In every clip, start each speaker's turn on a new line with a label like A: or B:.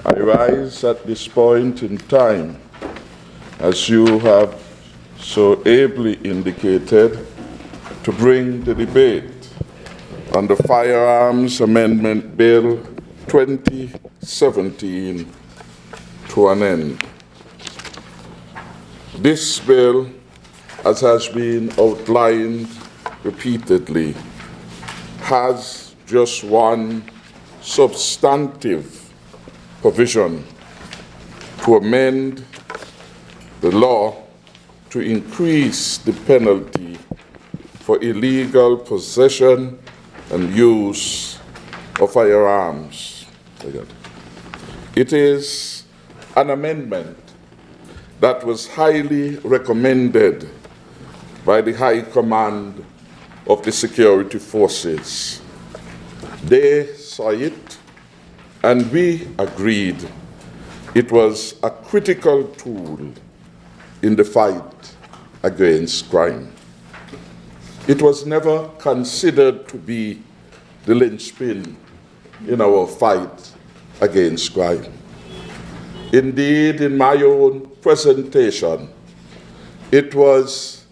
A: I rise at this point in time, as you have so ably indicated, to bring the debate on the Firearms Amendment Bill 2017 to an end. This bill, as has been outlined repeatedly, has just one substantive provision: to amend the law to increase the penalty for illegal possession and use of firearms. It is an amendment that was highly recommended by the High Command of the Security Forces. They saw it, and we agreed it was a critical tool in the fight against crime. It was never considered to be the linchpin in our fight against crime. Indeed, in my own presentation, it was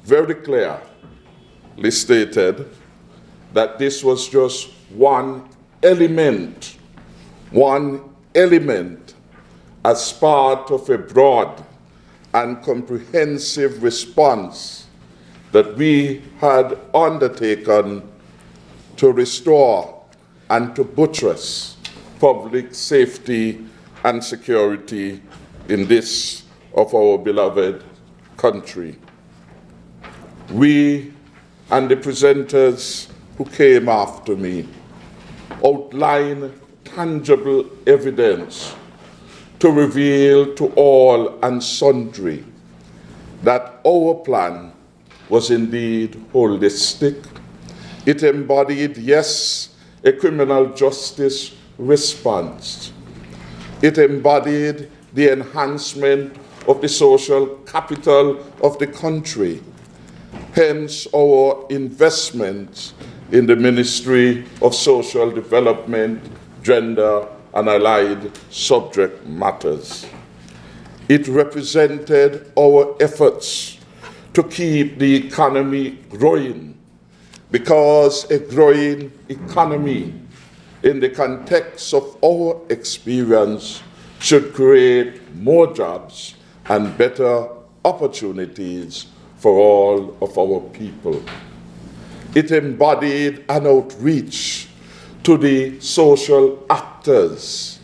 A: very clearly stated that this was just one element as part of a broad and comprehensive response that we had undertaken to restore and to buttress public safety and security in this of our beloved country. We and the presenters who came after me outline tangible evidence to reveal to all and sundry that our plan was indeed holistic. It embodied, yes, a criminal justice response. It embodied the enhancement of the social capital of the country, hence our investment in the Ministry of Social Development, Gender and Allied Subject Matters. It represented our efforts to keep the economy growing, because a growing economy in the context of our experience should create more jobs and better opportunities for all of our people. It embodied an outreach to the social actors.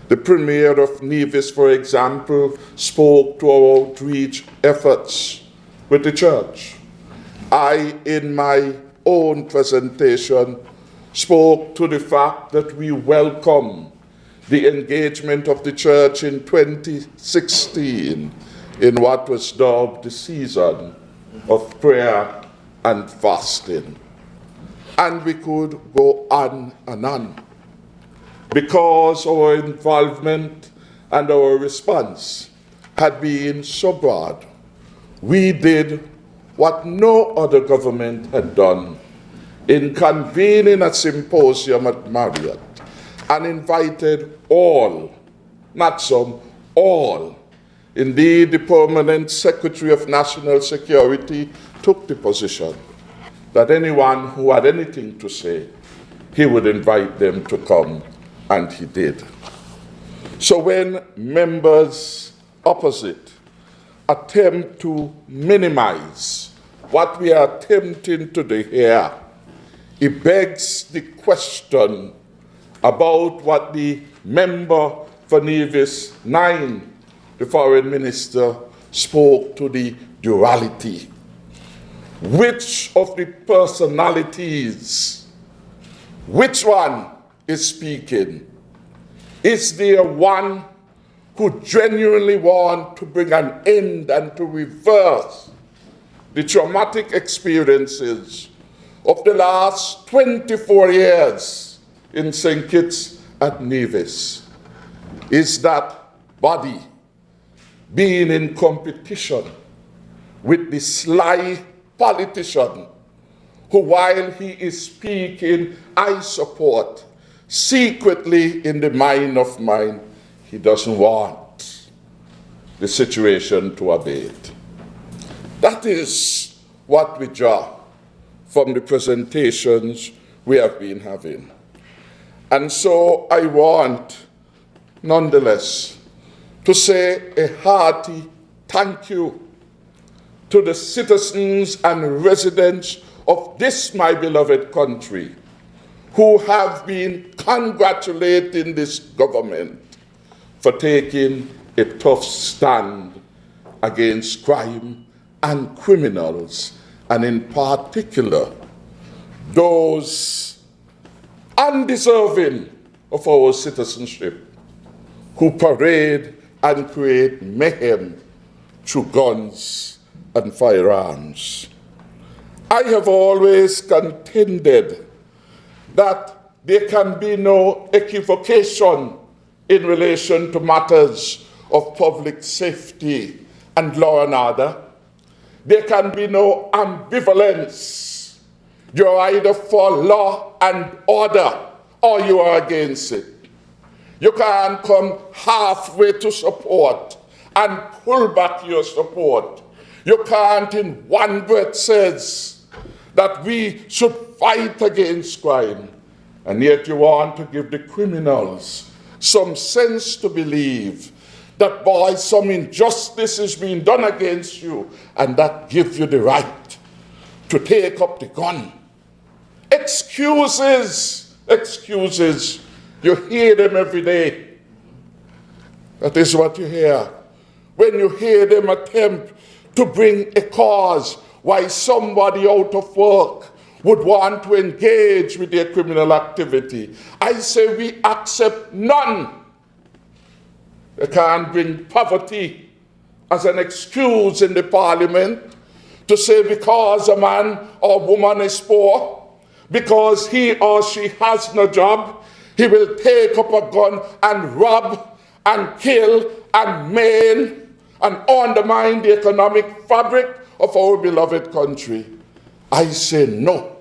A: The Premier of Nevis, for example, spoke to our outreach efforts with the church. I, in my own presentation, spoke to the fact that we welcome the engagement of the church in 2016 in what was dubbed the season of prayer and fasting. And we could go on and on, because our involvement and our response had been so broad. We did what no other government had done in convening a symposium at Marriott and invited all, not some, all. Indeed, the permanent Secretary of National Security took the position that anyone who had anything to say, he would invite them to come, and he did. So when members opposite attempt to minimize what we are attempting to do here, it begs the question about what the member for Nevis 9, the foreign minister, spoke to the duality. Which of the personalities, which one is speaking? Is there one who genuinely wants to bring an end and to reverse the traumatic experiences of the last 24 years in St. Kitts and Nevis? Is that body being in competition with the sly politician who, while he is speaking, I support, secretly in the mind of mine, he doesn't want the situation to abate. That is what we draw from the presentations we have been having. And so I want, nonetheless, to say a hearty thank you to the citizens and residents of this, my beloved country, who have been congratulating this government for taking a tough stand against crime and criminals, and in particular, those undeserving of our citizenship who parade and create mayhem through guns and firearms. I have always contended that there can be no equivocation in relation to matters of public safety and law and order. There can be no ambivalence. You're either for law and order or you are against it. You can't come halfway to support and pull back your support. You can't in one breath says that we should fight against crime, and yet you want to give the criminals some sense to believe that by some injustice is being done against you, and that gives you the right to take up the gun. Excuses, excuses. You hear them every day. That is what you hear. When you hear them attempt to bring a cause why somebody out of work would want to engage with their criminal activity, I say we accept none. They can't bring poverty as an excuse in the parliament to say because a man or woman is poor, because he or she has no job, he will take up a gun and rob and kill and maim and undermine the economic fabric of our beloved country. I say no.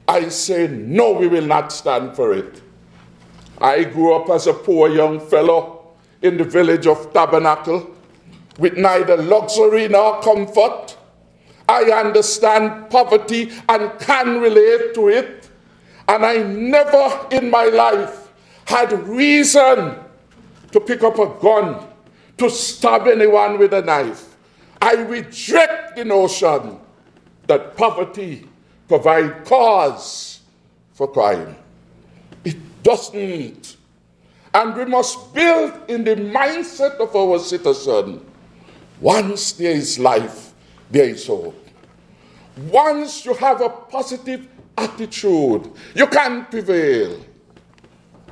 A: I say no, we will not stand for it. I grew up as a poor young fellow in the village of Tabernacle with neither luxury nor comfort. I understand poverty and can relate to it. And I never in my life had reason to pick up a gun to stab anyone with a knife. I reject the notion that poverty provides cause for crime. It doesn't. And we must build in the mindset of our citizen. Once there is life, there is hope. Once you have a positive attitude, you can prevail.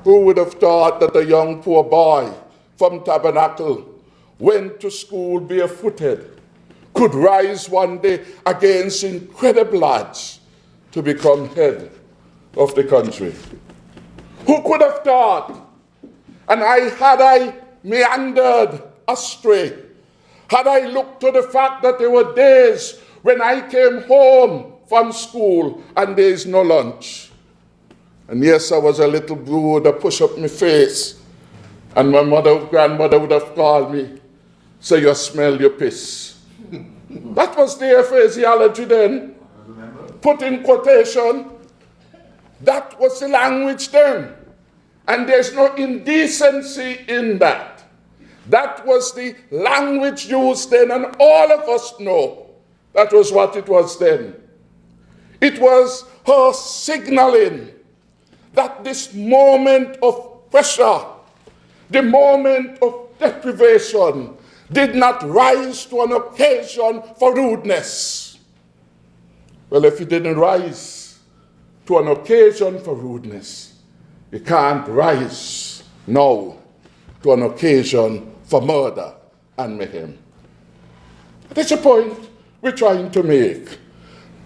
A: Who would have thought that a young poor boy from Tabernacle went to school barefooted, could rise one day against incredible odds to become head of the country? Who could have thought? And had I meandered astray, had I looked to the fact that there were days when I came home from school and there is no lunch. And yes, I was a little blue with a push up my face. And my grandmother would have called me, say, you smell your piss. That was their phraseology then. Put in quotation. That was the language then. And there's no indecency in that. That was the language used then, and all of us know that was what it was then. It was her signaling that this moment of pressure, the moment of deprivation, did not rise to an occasion for rudeness. Well, if it didn't rise to an occasion for rudeness, it can't rise now to an occasion for murder and mayhem. That's the point we're trying to make.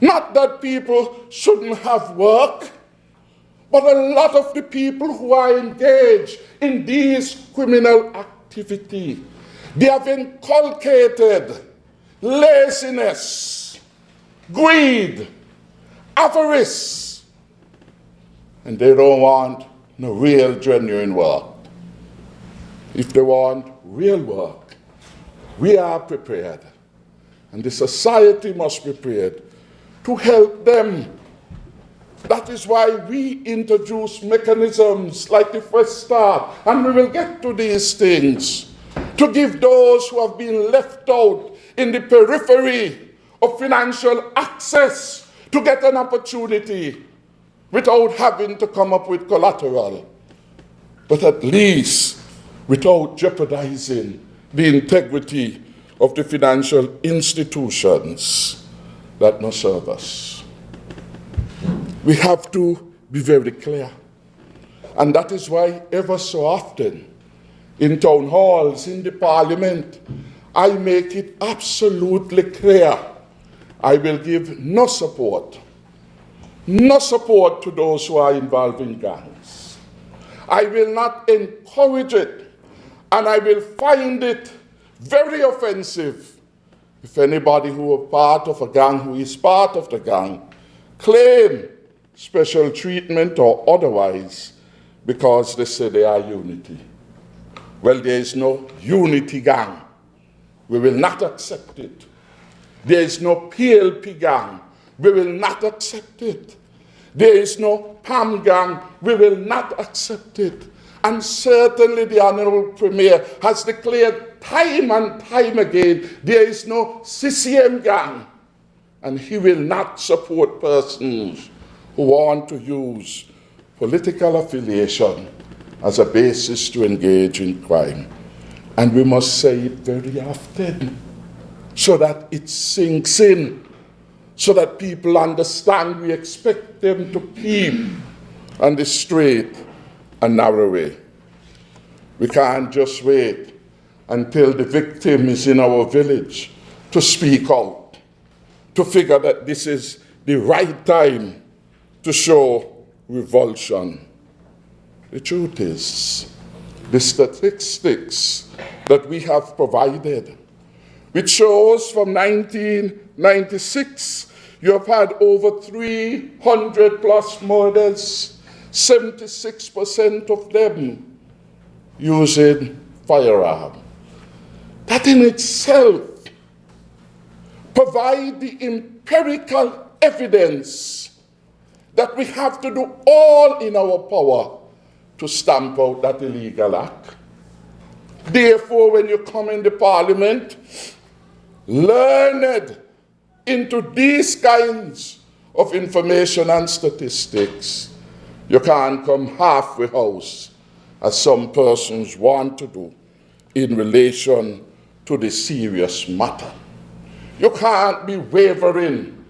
A: Not that people shouldn't have work, but a lot of the people who are engaged in these criminal activity, they have inculcated laziness, greed, avarice, and they don't want no real, genuine work. if they want real work, we are prepared. And the society must be prepared to help them. That is why we introduce mechanisms like the Fresh Start, and we will get to these things, to give those who have been left out in the periphery of financial access to get an opportunity without having to come up with collateral, but at least without jeopardizing the integrity of the financial institutions that must serve us. We have to be very clear. And that is why ever so often in town halls, in the parliament, I make it absolutely clear I will give no support to those who are involved in gangs. I will not encourage it, and I will find it very offensive if anybody who is part of a gang, who is part of the gang, claim special treatment or otherwise because they say they are unity. Well, there is no unity gang. We will not accept it. There is no PLP gang. We will not accept it. There is no PAM gang. We will not accept it. And certainly the Honorable Premier has declared time and time again, there is no CCM gang. And he will not support persons who want to use political affiliation as a basis to engage in crime. And we must say it very often so that it sinks in, so that people understand we expect them to keep on the straight and narrow way. We can't just wait until the victim is in our village to speak out, to figure that this is the right time to show revulsion. The truth is, the statistics that we have provided, which shows from 1996, you have had over 300 plus murders, 76% of them using firearms. That in itself provides the empirical evidence that we have to do all in our power to stamp out that illegal act. Therefore, when you come in the parliament, learned into these kinds of information and statistics, you can't come halfway house, as some persons want to do, in relation to the serious matter. You can't be wavering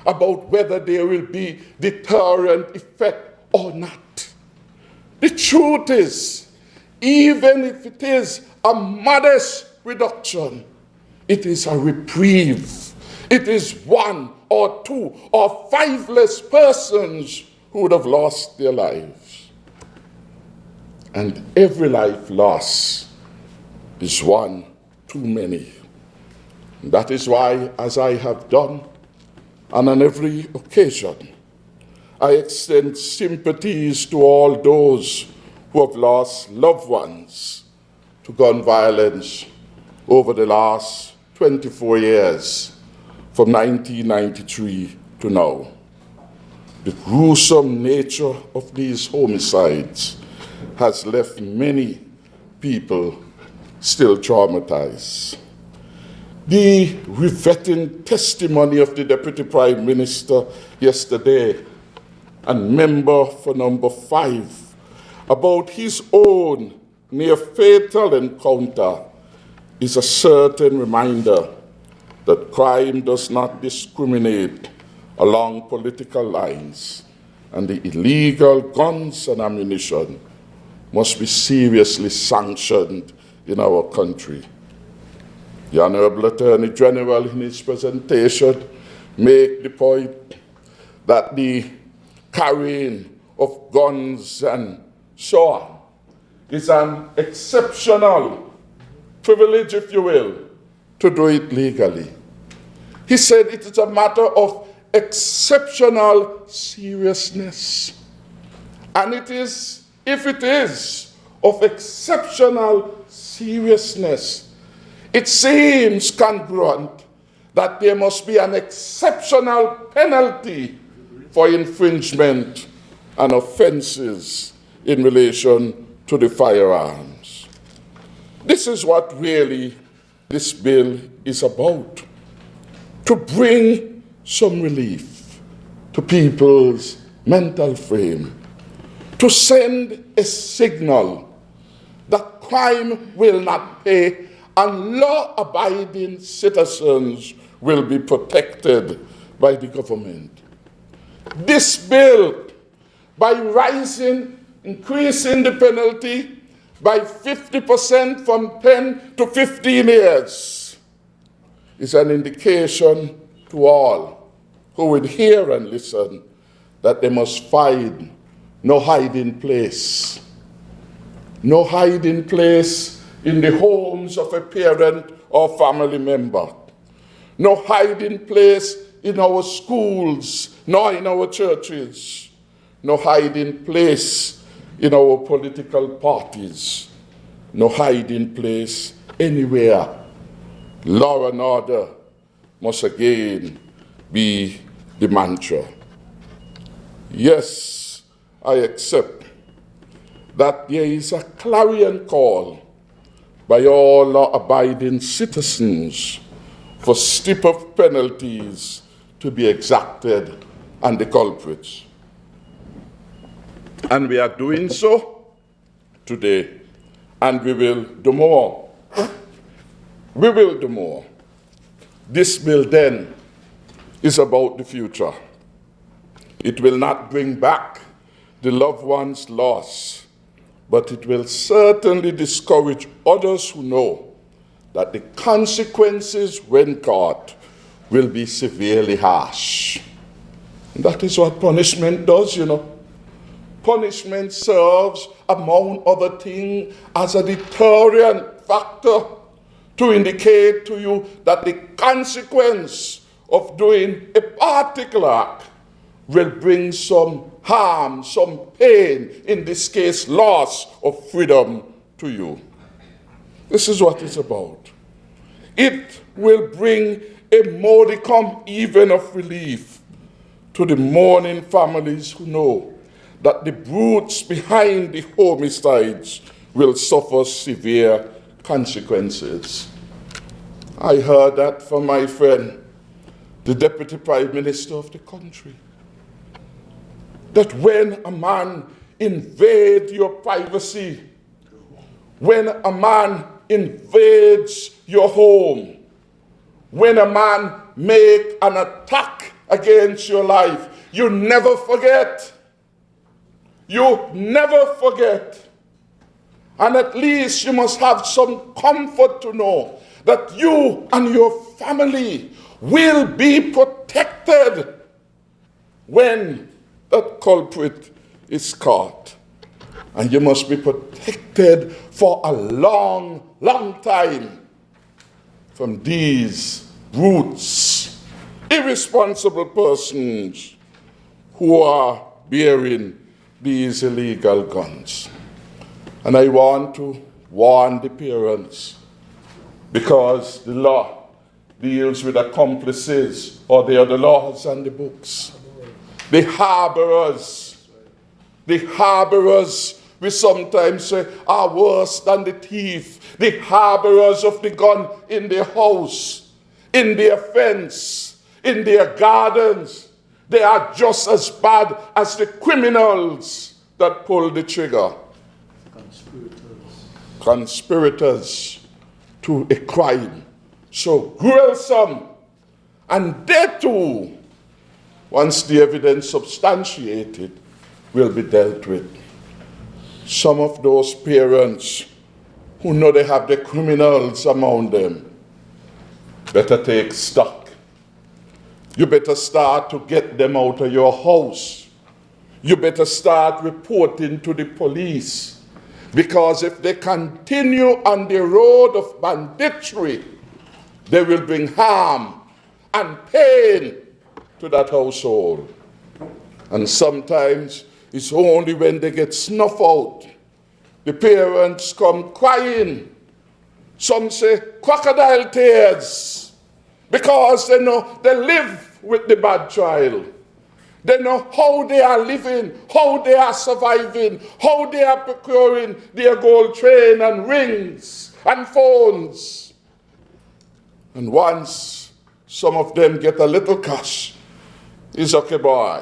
A: about whether there will be deterrent effect or not. The truth is, even if it is a modest reduction, it is a reprieve. It is 1 or 2 or 5 less persons who would have lost their lives. And every life lost is one too many. And that is why, as I have done, and on every occasion, I extend sympathies to all those who have lost loved ones to gun violence over the last 24 years, from 1993 to now. The gruesome nature of these homicides has left many people still traumatized. The riveting testimony of the Deputy Prime Minister yesterday and member for number 5 about his own near-fatal encounter is a certain reminder that crime does not discriminate along political lines, and the illegal guns and ammunition must be seriously sanctioned in our country. The Honorable Attorney General, in his presentation, made the point that the carrying of guns and so on is an exceptional privilege, if you will, to do it legally. He said it is a matter of exceptional seriousness. And it is, if it is of exceptional seriousness, it seems congruent that there must be an exceptional penalty for infringement and offenses in relation to the firearms. This is what really this bill is about, to bring some relief to people's mental frame, to send a signal that crime will not pay and law-abiding citizens will be protected by the government. This bill, by increasing the penalty by 50% from 10 to 15 years, is an indication to all who would hear and listen that they must find no hiding place. No hiding place in the homes of a parent or family member. No hiding place in our schools, nor in our churches. No hiding place in our political parties. No hiding place anywhere. Law and order must again be the mantra. Yes, I accept that there is a clarion call by all law-abiding citizens for stiffer penalties to be exacted on the culprits. And we are doing so today, and we will do more. We will do more. This bill then is about the future. It will not bring back the loved ones lost, but it will certainly discourage others who know that the consequences when caught will be severely harsh. And that is what punishment does, you know. Punishment serves, among other things, as a deterrent factor to indicate to you that the consequence of doing a particular act will bring some harm, some pain, in this case, loss of freedom to you. This is what it's about. It will bring a modicum even of relief to the mourning families who know that the brutes behind the homicides will suffer severe consequences. I heard that from my friend, the Deputy Prime Minister of the country, that when a man invades your privacy, when a man invades your home, when a man makes an attack against your life, you never forget. You never forget. And at least you must have some comfort to know that you and your family will be protected when that culprit is caught. And you must be protected for a long, long time from these brutes, irresponsible persons who are bearing these illegal guns. And I want to warn the parents, because the law deals with accomplices, or they are the laws and the books. The harborers, we sometimes say, are worse than the thief. The harborers of the gun in their house, in their fence, in their gardens, they are just as bad as the criminals that pull the trigger. Conspirators to a crime so gruesome. And they too, once the evidence substantiated, will be dealt with. Some of those parents who know they have the criminals among them better take stock. You better start to get them out of your house. You better start reporting to the police. Because if they continue on the road of banditry, they will bring harm and pain to that household. And sometimes it's only when they get snuffed out, the parents come crying Some say crocodile tears, because they know they live with the bad child. They know how they are living, how they are surviving, how they are procuring their gold chain and rings and phones. And once some of them get a little cash, it's okay, boy.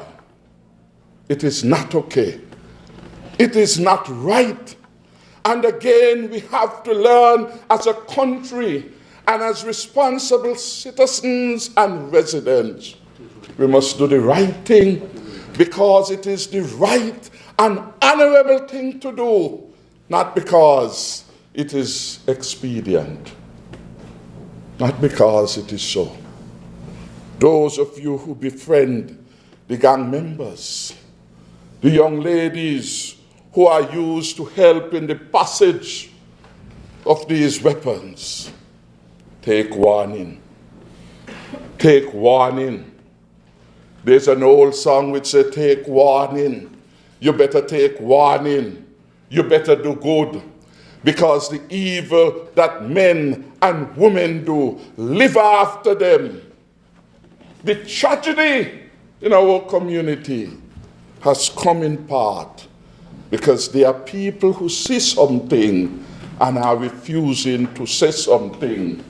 A: It is not okay. It is not right. And again, we have to learn as a country and as responsible citizens and residents, we must do the right thing because it is the right and honorable thing to do, not because it is expedient, not because it is so. Those of you who befriend the gang members, the young ladies who are used to help in the passage of these weapons, take warning. Take warning. There's an old song which says, take warning. You better take warning. You better do good. Because the evil that men and women do, live after them. The tragedy in our community has come in part because there are people who see something and are refusing to say something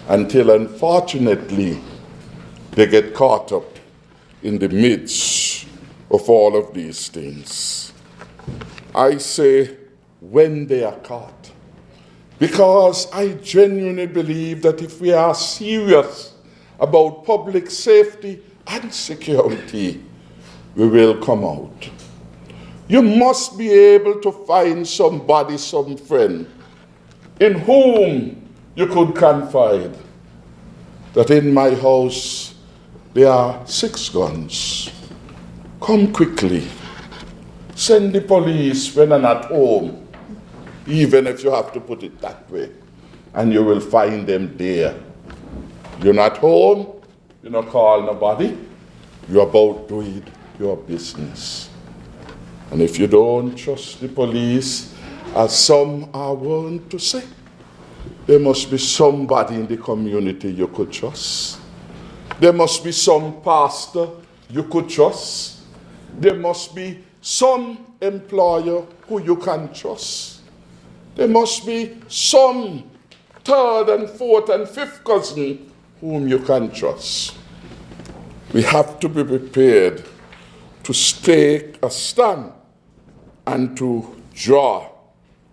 A: until, unfortunately, they get caught up in the midst of all of these things. I say when they are caught, because I genuinely believe that if we are serious about public safety and security, we will come out. You must be able to find somebody, some friend, in whom you could confide that in my house there are 6 guns. Come quickly. Send the police when I'm not home, even if you have to put it that way, and you will find them there. You're not home, you not call nobody, you're about doing your business. And if you don't trust the police, as some are willing to say, there must be somebody in the community you could trust. There must be some pastor you could trust. There must be some employer who you can trust. There must be some 3rd and 4th and 5th cousin whom you can trust. We have to be prepared to take a stand and to draw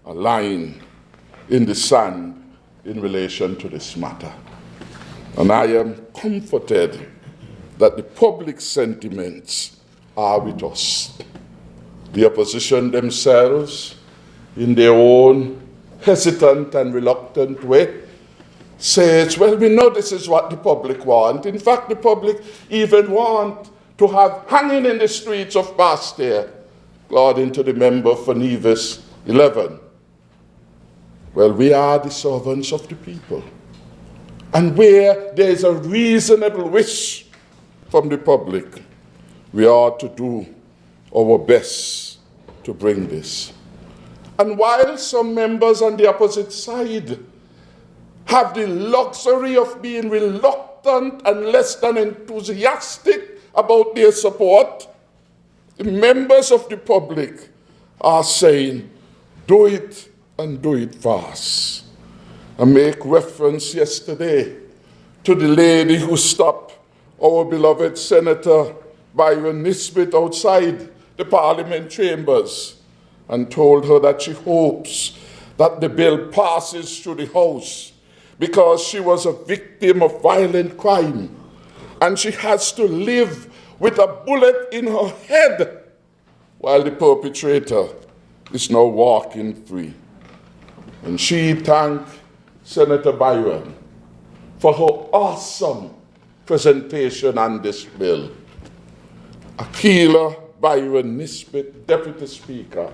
A: a line in the sand in relation to this matter. And I am comforted that the public sentiments are with us. The opposition themselves, in their own hesitant and reluctant way, says, well, we know this is what the public want. In fact, the public even want to have hanging in the streets of Bastia, according to the member for Nevis 11. Well, we are the servants of the people. And where there is a reasonable wish from the public, we ought to do our best to bring this. And while some members on the opposite side have the luxury of being reluctant and less than enthusiastic about their support, the members of the public are saying, do it and do it fast. I make reference yesterday to the lady who stopped our beloved Senator Byron Nisbet outside the Parliament chambers and told her that she hopes that the bill passes through the House because she was a victim of violent crime and she has to live with a bullet in her head while the perpetrator is now walking free. And she thanked Senator Byron for her awesome presentation on this bill. Akila Byron Nisbet, Deputy Speaker,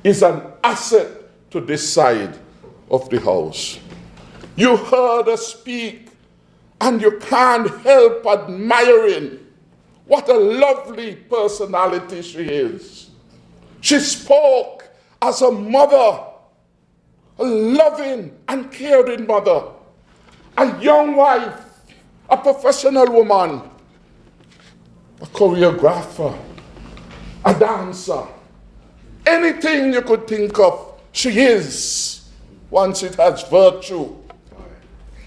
A: is an asset to this side of the House. You heard her speak, and you can't help admiring what a lovely personality she is. She spoke as a mother a loving and caring mother, a young wife, a professional woman, a choreographer, a dancer. Anything you could think of, she is, once it has virtue.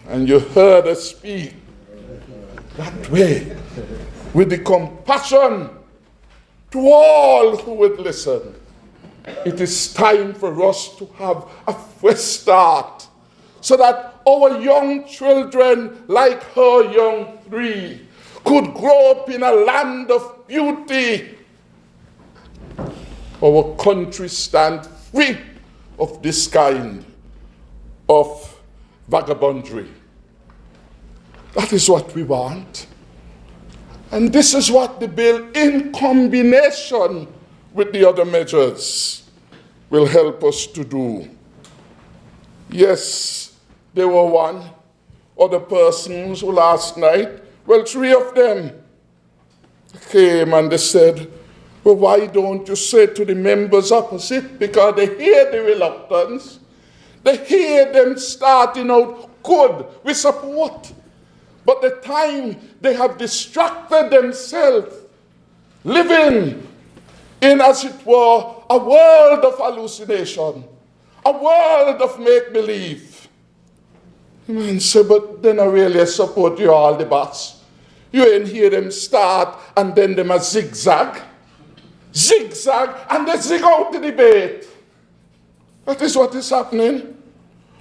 A: And you heard her speak that way, with the compassion to all who would listen. It is time for us to have a fresh start so that our young children, like her young three, could grow up in a land of beauty. Our country stand free of this kind of vagabondry. That is what we want. And this is what the bill, in combination with the other measures, will help us to do. Yes, there were one other persons who last night, well, three of them came and they said, well, why don't you say to the members opposite? Because they hear the reluctance. They hear them starting out good with support. But the time they have distracted themselves, living in, as it were, a world of hallucination, a world of make-believe. Man say, but then I really support you all the bots. You ain't hear them start and then them a zigzag, and they zig out the debate. That is what is happening.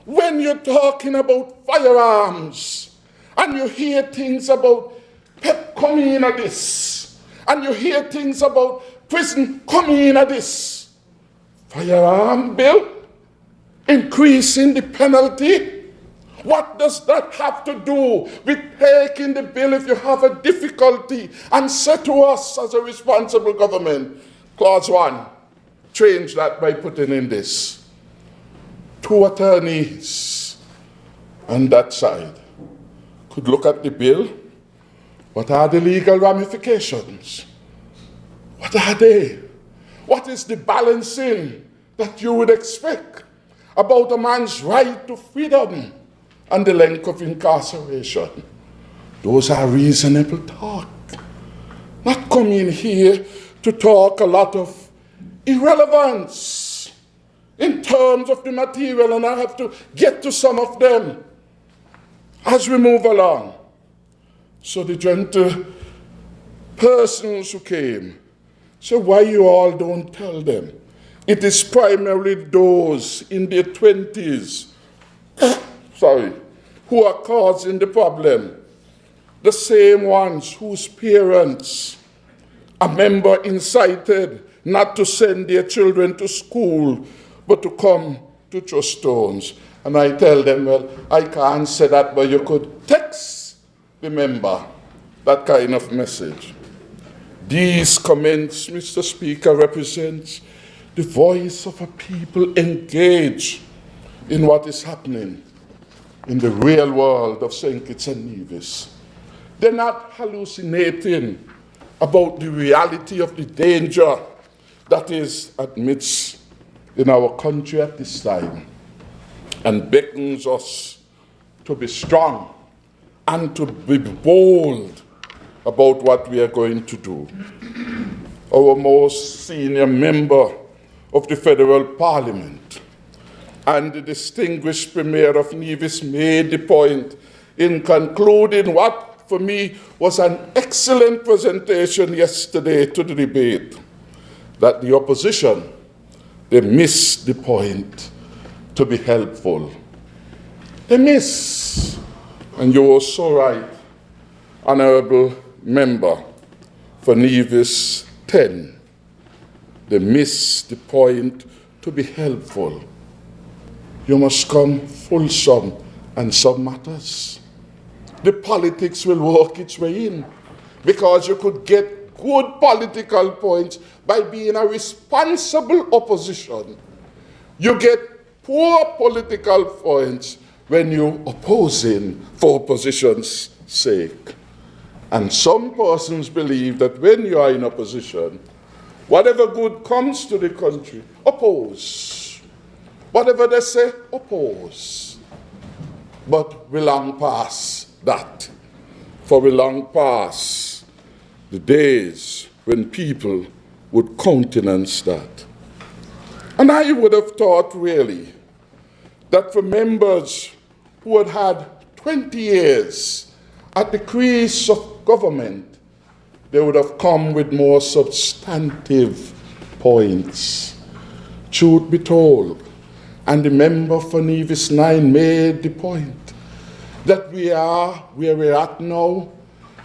A: When you're talking about firearms, and you hear things about PEP coming in at this, and you hear things about prison coming in at this, firearm bill, increasing the penalty. What does that have to do with taking the bill if you have a difficulty and say to us as a responsible government, clause 1, change that by putting in this. 2 attorneys on that side could look at the bill. What are the legal ramifications? What are they? What is the balancing that you would expect about a man's right to freedom and the length of incarceration? Those are reasonable talk. Not coming here to talk a lot of irrelevance in terms of the material, and I have to get to some of them as we move along. So the gentle persons who came, so why you all don't tell them? It is primarily those in their 20s, who are causing the problem. The same ones whose parents, a member incited not to send their children to school, but to come to Trustones. And I tell them, well, I can't say that, but you could text the member that kind of message. These comments, Mr. Speaker, represents the voice of a people engaged in what is happening in the real world of St. Kitts and Nevis. They're not hallucinating about the reality of the danger that is amidst in our country at this time, and beckons us to be strong and to be bold about what we are going to do. Our most senior member of the Federal Parliament and the distinguished Premier of Nevis made the point in concluding what for me was an excellent presentation yesterday to the debate, that the opposition, they missed the point to be helpful. They miss. And you were so right, Honorable Member for Nevis 10. They missed the point to be helpful. You must come fulsome and some matters. The politics will work its way in, because you could get good political points by being a responsible opposition. You get poor political points when you're opposing for opposition's sake. And some persons believe that when you are in opposition, whatever good comes to the country, oppose. Whatever they say, oppose. But we long past that. For we long past the days when people would countenance that. And I would have thought really that for members who had had 20 years at the crease of government, they would have come with more substantive points. Truth be told, and the member for Nevis 9 made the point that we are where we're at now,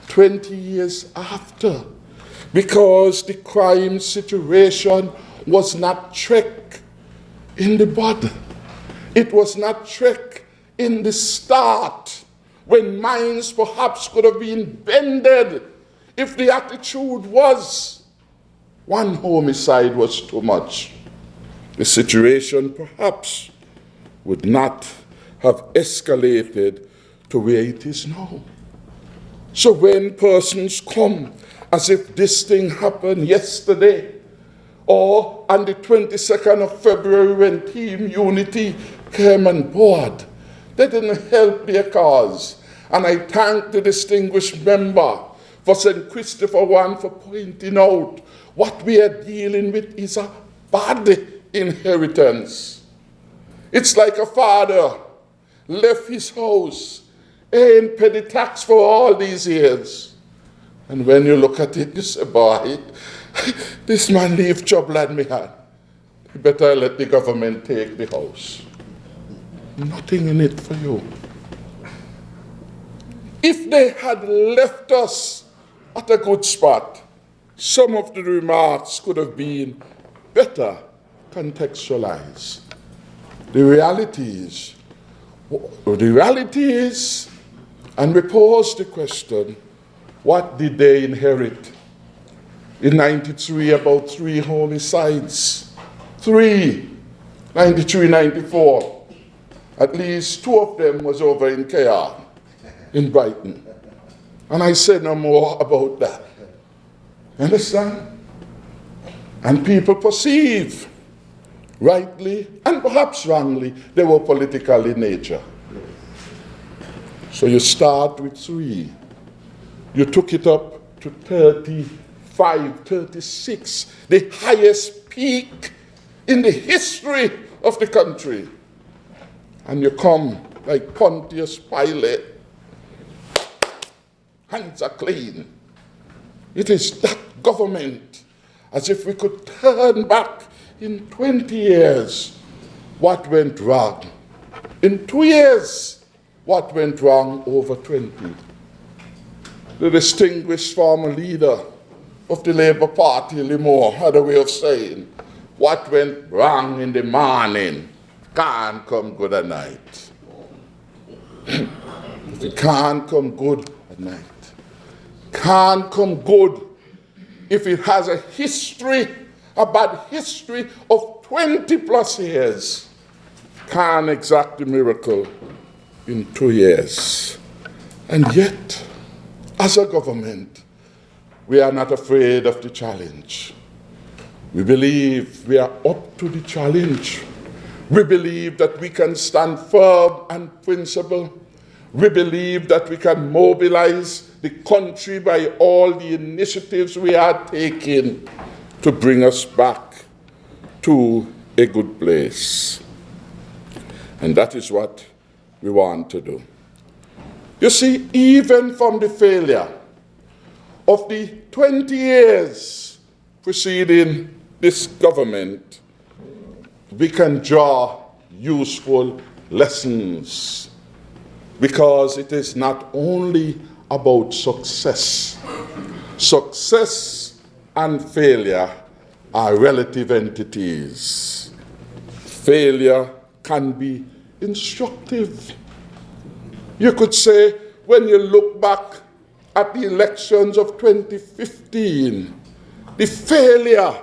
A: 20 years after, because the crime situation was not trick in the bud. It was not trick in the start, when minds perhaps could have been bended if the attitude was one homicide was too much. The situation perhaps would not have escalated to where it is now. So when persons come as if this thing happened yesterday, or on the 22nd of February when Team Unity came on board, they didn't help their cause. And I thank the distinguished member for St. Christopher One for pointing out what we are dealing with is a bad inheritance. It's like a father left his house, ain't paid the tax for all these years. And when you look at it, you say, boy, this man leave trouble at me hand. You better let the government take the house. Nothing in it for you. If they had left us at a good spot, some of the remarks could have been better contextualized. The reality is, and we pose the question, what did they inherit? In 93, about 3 homicides. 3, 93, 94. At least 2 of them was over in KR, in Brighton. And I said no more about that. Understand? And people perceive, rightly and perhaps wrongly, they were political in nature. So you start with 3. You took it up to 35, 36, the highest peak in the history of the country. And you come like Pontius Pilate. Hands are clean. It is that government, as if we could turn back in 20 years what went wrong. In 2 years, what went wrong over 20. The distinguished former leader of the Labour Party, Limor, had a way of saying, what went wrong in the morning can't come good at night. It can't come good at night. Can't come good if it has a history, a bad history of 20 plus years. Can't exact the miracle in 2 years. And yet, as a government, we are not afraid of the challenge. We believe we are up to the challenge. We believe that we can stand firm and principled. We believe that we can mobilize the country by all the initiatives we are taking to bring us back to a good place. And that is what we want to do. You see, even from the failure of the 20 years preceding this government, we can draw useful lessons, because it is not only about success. Success and failure are relative entities. Failure can be instructive. You could say, when you look back at the elections of 2015, the failure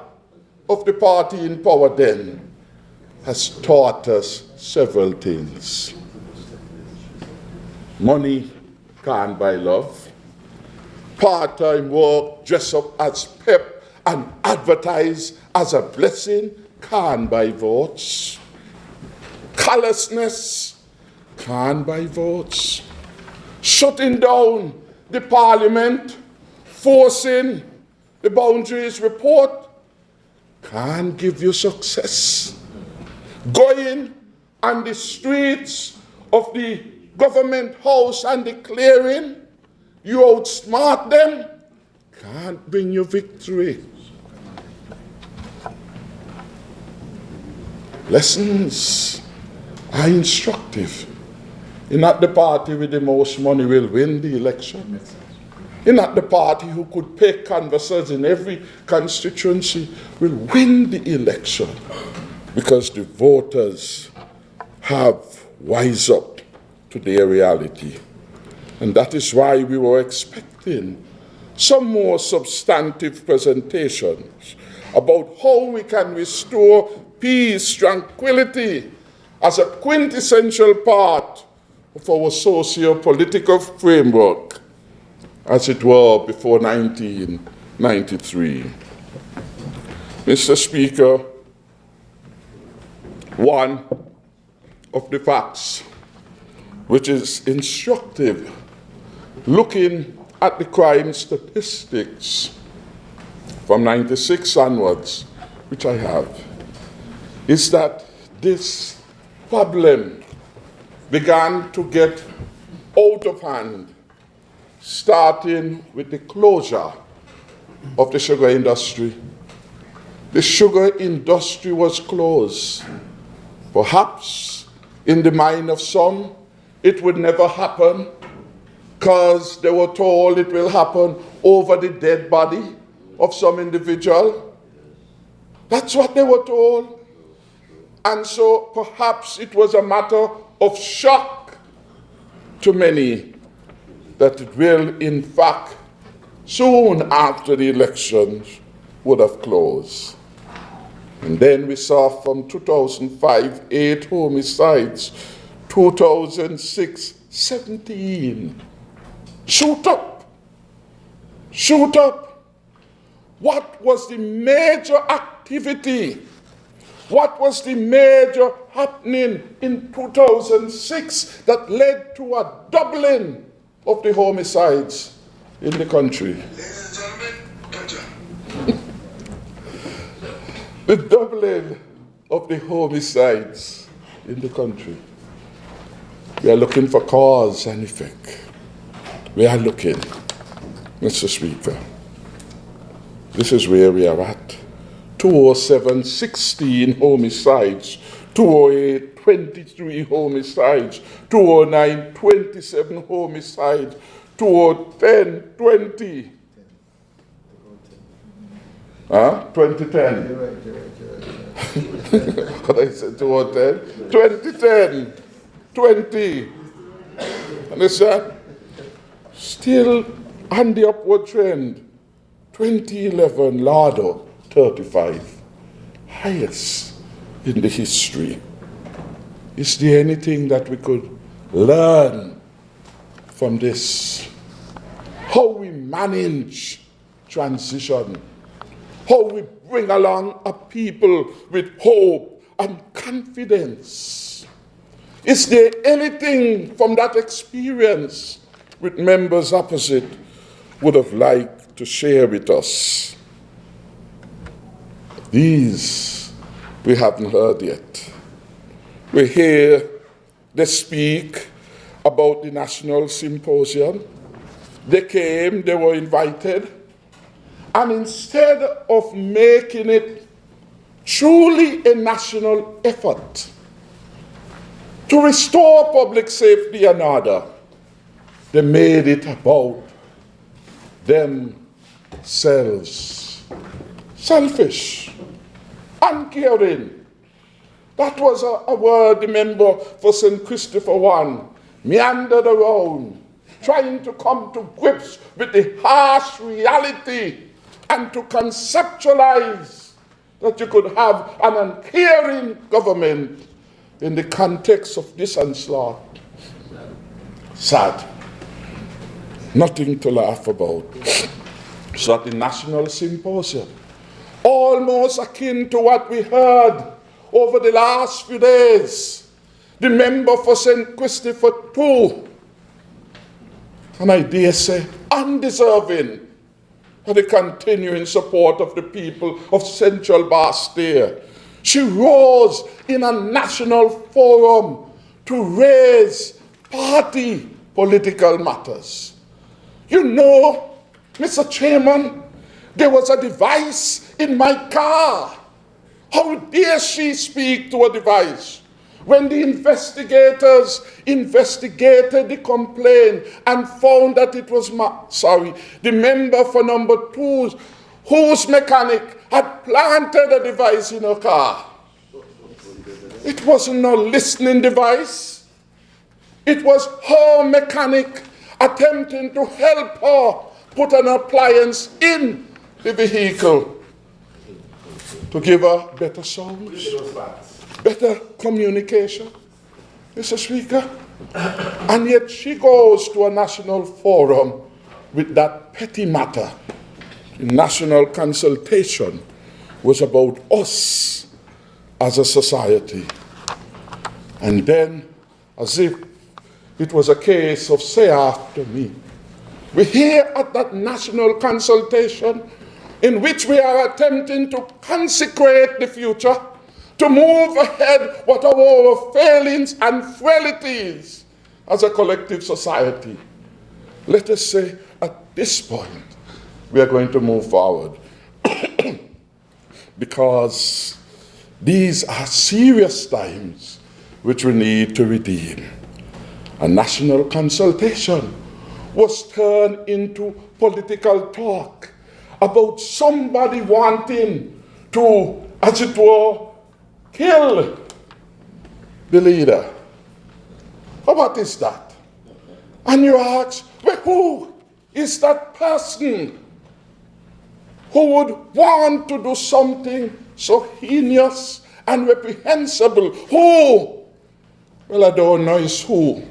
A: of the party in power then has taught us several things. Money can't buy love. Part-time work, dress up as pep and advertise as a blessing, can't buy votes. callousness can't buy votes. Shutting down the parliament, forcing the boundaries report can't give you success. Going on the streets of the government house and declaring you outsmart them can't bring you victory. Lessons are instructive. In not the party with the most money will win the election. In not the party who could pay canvassers in every constituency will win the election, because the voters have wised up to their reality. And that is why we were expecting some more substantive presentations about how we can restore peace, tranquility as a quintessential part of our socio-political framework, as it were before 1993. Mr. Speaker, one of the facts which is instructive, looking at the crime statistics from 96 onwards, which I have, is that this problem began to get out of hand, starting with the closure of the sugar industry. The sugar industry was closed. Perhaps in the mind of some, it would never happen, because they were told it will happen over the dead body of some individual. That's what they were told. And so perhaps it was a matter of shock to many that it will, in fact, soon after the elections would have closed. And then we saw from 2005, 8 homicides, 2006, 17. Shoot up. Shoot up. What was the major activity? What was the major happening in 2006 that led to a doubling of the homicides in the country?
B: Ladies and gentlemen,
A: The doubling of the homicides in the country. We are looking for cause and effect. We are looking, Mr. Speaker. This is where we are at. 207, 16 homicides. 208, 23 homicides. 209, 27 homicides. 2010, 20. 2010. What I said, 2010? 2010, 20. Understand? Still on the upward trend. 2011, Lardo, 35. Highest in the history. Is there anything that we could learn from this? How we manage transition. How we bring along a people with hope and confidence. Is there anything from that experience which members opposite would have liked to share with us? These we haven't heard yet. We hear they speak about the National Symposium. They came, they were invited, and instead of making it truly a national effort to restore public safety and order, they made it about themselves. Selfish, uncaring. That was a word, remember, for St. Christopher I, meandered around, trying to come to grips with the harsh reality and to conceptualize that you could have an uncaring government in the context of this onslaught. Sad. Nothing to laugh about. So at the National Symposium, almost akin to what we heard over the last few days, the member for St. Christopher too, and I dare say undeserving of the continuing support of the people of Central Bastille. She rose in a national forum to raise party political matters. You know, Mr. Chairman, there was a device in my car. How dare she speak to a device? When the investigators investigated the complaint and found that it was the member for number 2 whose mechanic had planted a device in her car. It wasn't a listening device. It was her mechanic attempting to help her put an appliance in the vehicle to give her better sounds, better communication, Mr. Speaker. And yet she goes to a national forum with that petty matter. The national consultation was about us as a society. And then, as if it was a case of say after me, we hear at that national consultation in which we are attempting to consecrate the future, to move ahead what are our failings and frailties as a collective society. Let us say at this point, we are going to move forward because these are serious times which we need to redeem. A national consultation was turned into political talk about somebody wanting to, as it were, kill the leader. But what is that? And you ask, well, who is that person who would want to do something so heinous and reprehensible? Who? Well, I don't know is who,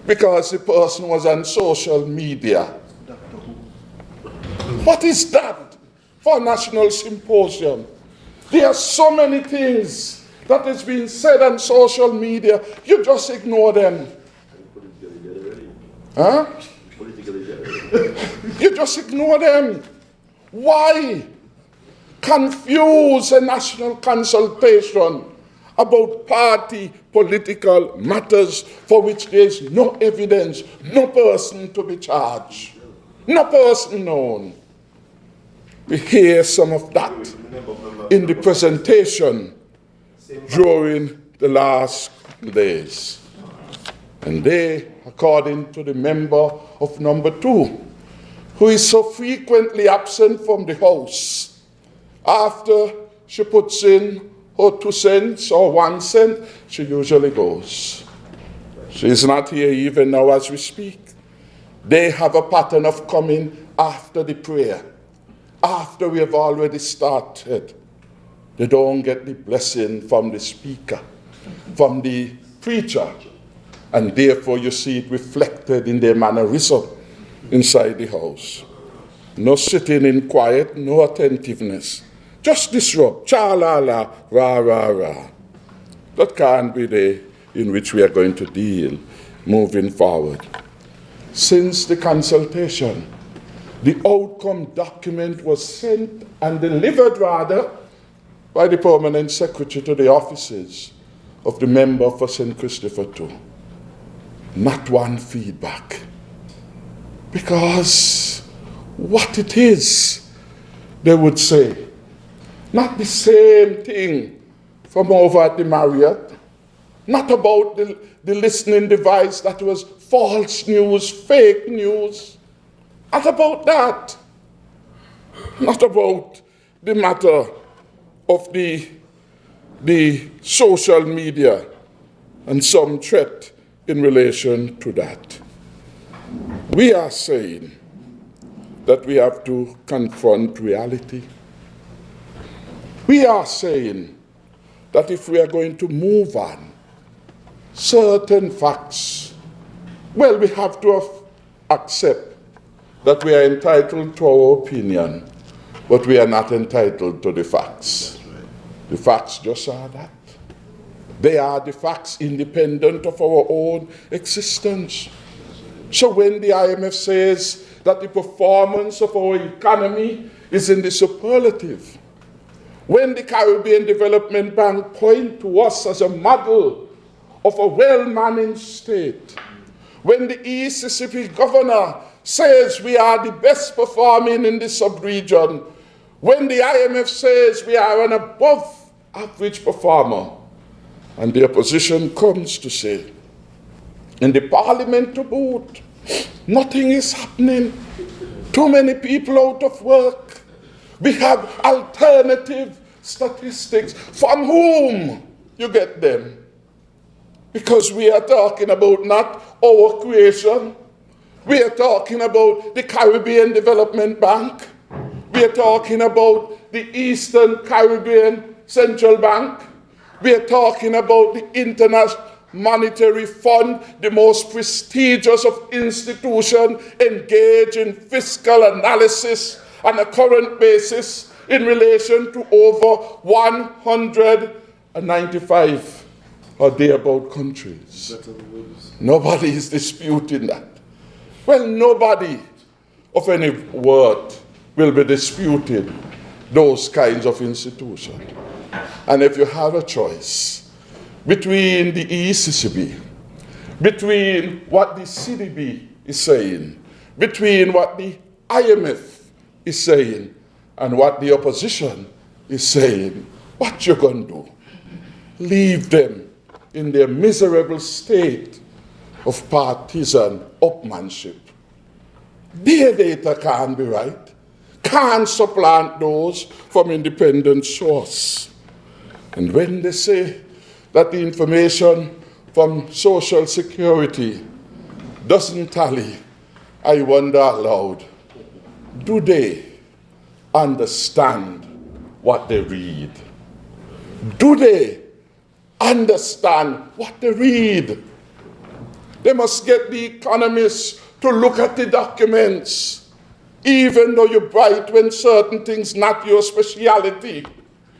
A: because the person was on social media. What is that for a national symposium? There are so many things that is being said on social media. You just ignore them. Huh? You just ignore them. Why confuse a national consultation about party political matters for which there is no evidence, no person to be charged, no person known? We hear some of that in the presentation during the last days. And they, according to the member of number 2, who is so frequently absent from the House, after she puts in her 2 cents or 1 cent, she usually goes. She is not here even now as we speak. They have a pattern of coming after the prayer, after we have already started. They don't get the blessing from the speaker, from the preacher, and therefore you see it reflected in their mannerism inside the house. No sitting in quiet, no attentiveness. Just disrupt, cha-la-la, ra-ra-ra. That can't be the in which we are going to deal moving forward. Since the consultation, the outcome document was sent and delivered rather by the permanent secretary to the offices of the member for St. Christopher too. Not one feedback. Because what it is, they would say, not the same thing from over at the Marriott, not about the listening device that was false news, fake news, not about that, not about the matter of the social media and some threat in relation to that. We are saying that we have to confront reality. We are saying that if we are going to move on, certain facts, well, we have to accept that we are entitled to our opinion, but we are not entitled to the facts. The facts just are that. They are the facts independent of our own existence. So when the IMF says that the performance of our economy is in the superlative, when the Caribbean Development Bank point to us as a model of a well-managed state, when the East Mississippi governor says we are the best performing in the sub-region, when the IMF says we are an above-average performer, and the opposition comes to say, in the parliament to boot, nothing is happening. Too many people out of work. We have alternative statistics. From whom you get them? Because we are talking about not our creation. We are talking about the Caribbean Development Bank. We are talking about the Eastern Caribbean Central Bank. We are talking about the International Monetary Fund, the most prestigious of institutions engaged in fiscal analysis on a current basis in relation to over 195 or thereabout countries. Nobody is disputing that. Well, nobody of any worth will be disputing those kinds of institutions. And if you have a choice between the ECCB, between what the CDB is saying, between what the IMF is saying, and what the opposition is saying, what you going to do? Leave them in their miserable state of partisan upmanship. Their data can't be right, can't supplant those from independent source. And when they say that the information from Social Security doesn't tally, I wonder aloud, do they understand what they read? Do they understand what they read? They must get the economists to look at the documents, even though you're bright when certain things not your speciality.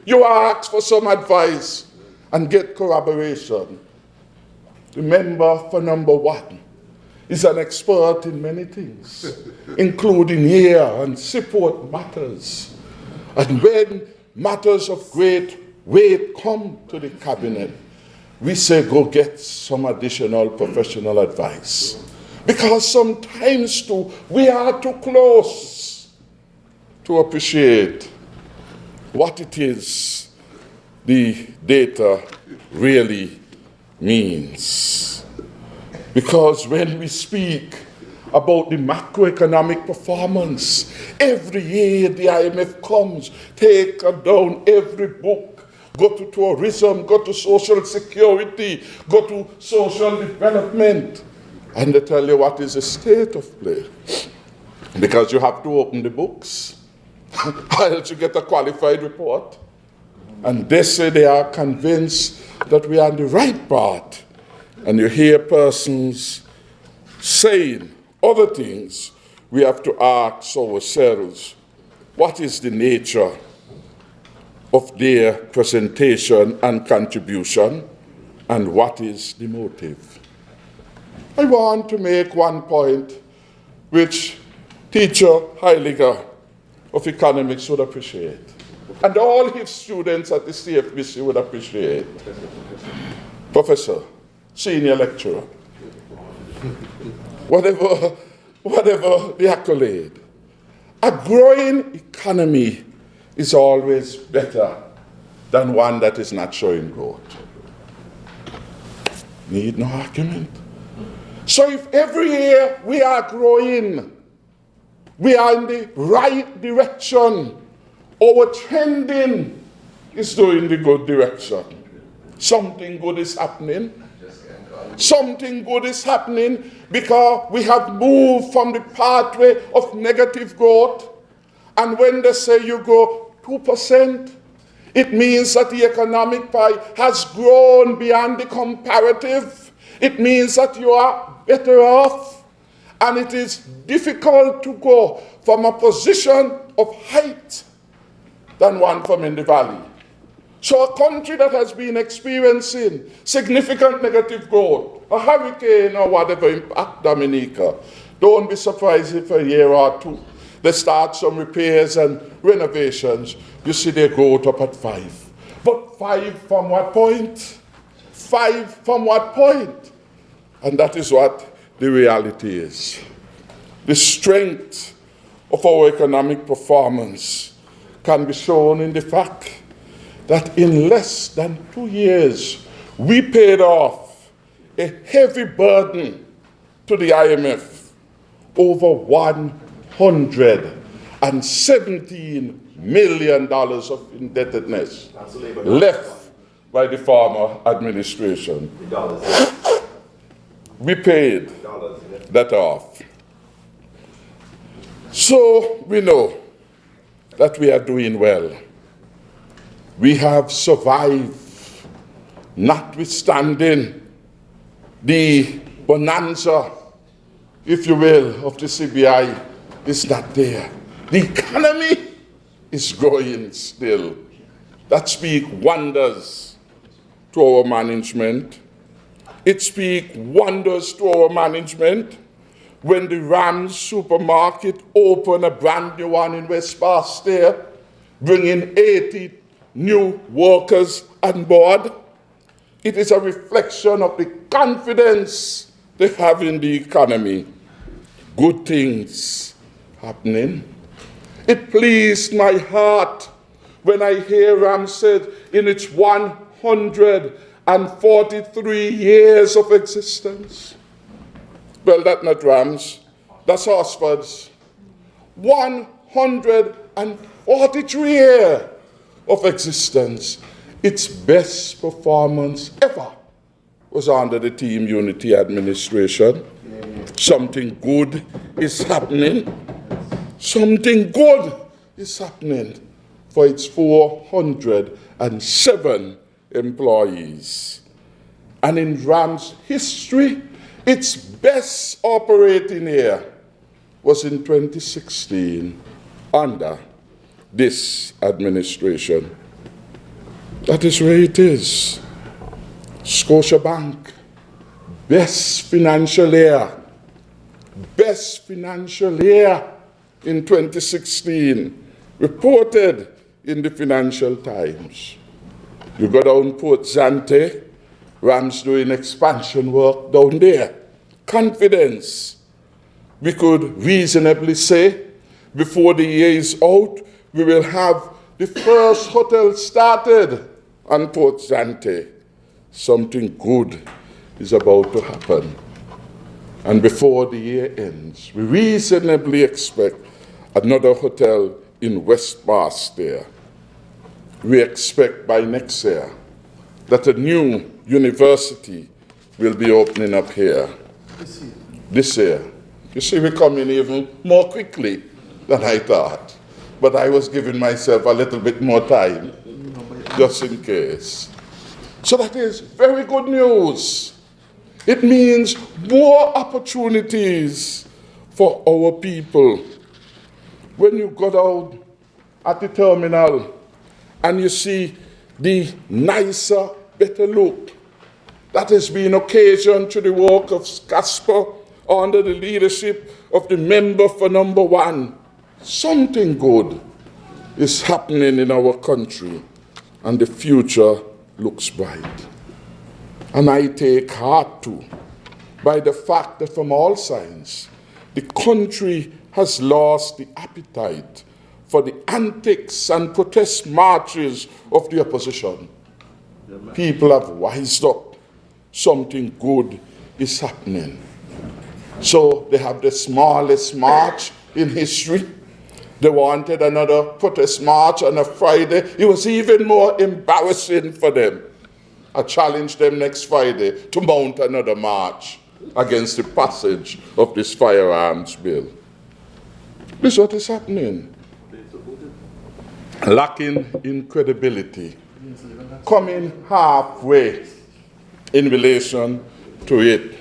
A: You ask for some advice and get corroboration. Remember, for number one, is an expert in many things, including ear and support matters. And when matters of great weight come to the cabinet, we say go get some additional professional advice. Because sometimes too, we are too close to appreciate what it is the data really means. Because when we speak about the macroeconomic performance, every year the IMF comes, take down every book, go to tourism, go to social security, go to social development, and they tell you what is the state of play. Because you have to open the books, or else you get a qualified report. And they say they are convinced that we are on the right path. And you hear persons saying other things. We have to ask ourselves, what is the nature of their presentation and contribution, and what is the motive? I want to make one point which teacher Heiliger of economics would appreciate, and all his students at the CFBC would appreciate. Professor, senior lecturer, whatever the accolade, a growing economy is always better than one that is not showing growth. Need no argument. So if every year we are growing, we are in the right direction, our trending is going the good direction. Something good is happening. Something good is happening because we have moved from the pathway of negative growth. And when they say you go 2%, it means that the economic pie has grown beyond the comparative. It means that you are better off. And it is difficult to go from a position of height than one from in the valley. So a country that has been experiencing significant negative growth, a hurricane or whatever impact Dominica, don't be surprised if a year or two they start some repairs and renovations. You see their growth up at 5. But 5 from what point? 5 from what point? And that is what the reality is. The strength of our economic performance can be shown in the fact that in less than 2 years, we paid off a heavy burden to the IMF, over $117 million of indebtedness left by the former administration. We paid that off. So we know that we are doing well. We have survived, notwithstanding the bonanza, if you will, of the CBI is not there. The economy is growing still. That speaks wonders to our management. It speaks wonders to our management when the Rams supermarket opened a brand new one in West Pasteur, bringing 80 new workers on board. It is a reflection of the confidence they have in the economy. Good things happening. It pleased my heart when I hear Rams said in its 143 years of existence. Well, that's not Rams, that's Oxford's. 143 years of existence. Its best performance ever was under the Team Unity administration. Something good is happening. Something good is happening for its 407 employees. And in Ram's history, its best operating year was in 2016 under this administration. That is where it is. Scotiabank, best financial year in 2016, reported in the Financial Times. You go down Port Zante, Rams doing expansion work down there. Confidence. We could reasonably say, before the year is out, we will have the first hotel started on Port Zante. Something good is about to happen. And before the year ends, we reasonably expect another hotel in West Pasteur. We expect by next year that a new university will be opening up here. This year. You see, we're coming even more quickly than I thought. But I was giving myself a little bit more time, just in case. So that is very good news. It means more opportunities for our people. When you go down at the terminal and you see the nicer, better look that has been occasioned to the work of Casper under the leadership of the member for number 1, something good is happening in our country and the future looks bright. And I take heart too by the fact that from all signs, the country has lost the appetite for the antics and protest marches of the opposition. People have wised up. Something good is happening. So they have the smallest march in history. They wanted another protest march on a Friday. It was even more embarrassing for them. I challenge them next Friday to mount another march against the passage of this firearms bill. This is what is happening. Lacking in credibility, coming halfway in relation to it,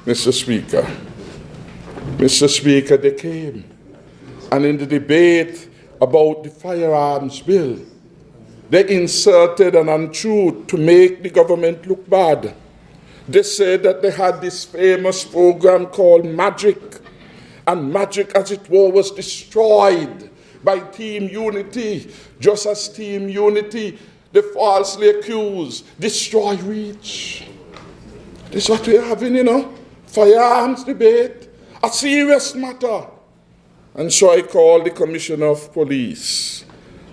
A: Mr. Speaker. Mr. Speaker, they came. And in the debate about the firearms bill, They inserted an untruth to make the government look bad. They said that they had this famous program called Magic, and Magic, as it were, was destroyed by Team Unity, just as Team Unity, the falsely accused, destroy Reach. This is what we're having, firearms debate, a serious matter. And so I called the Commissioner of Police,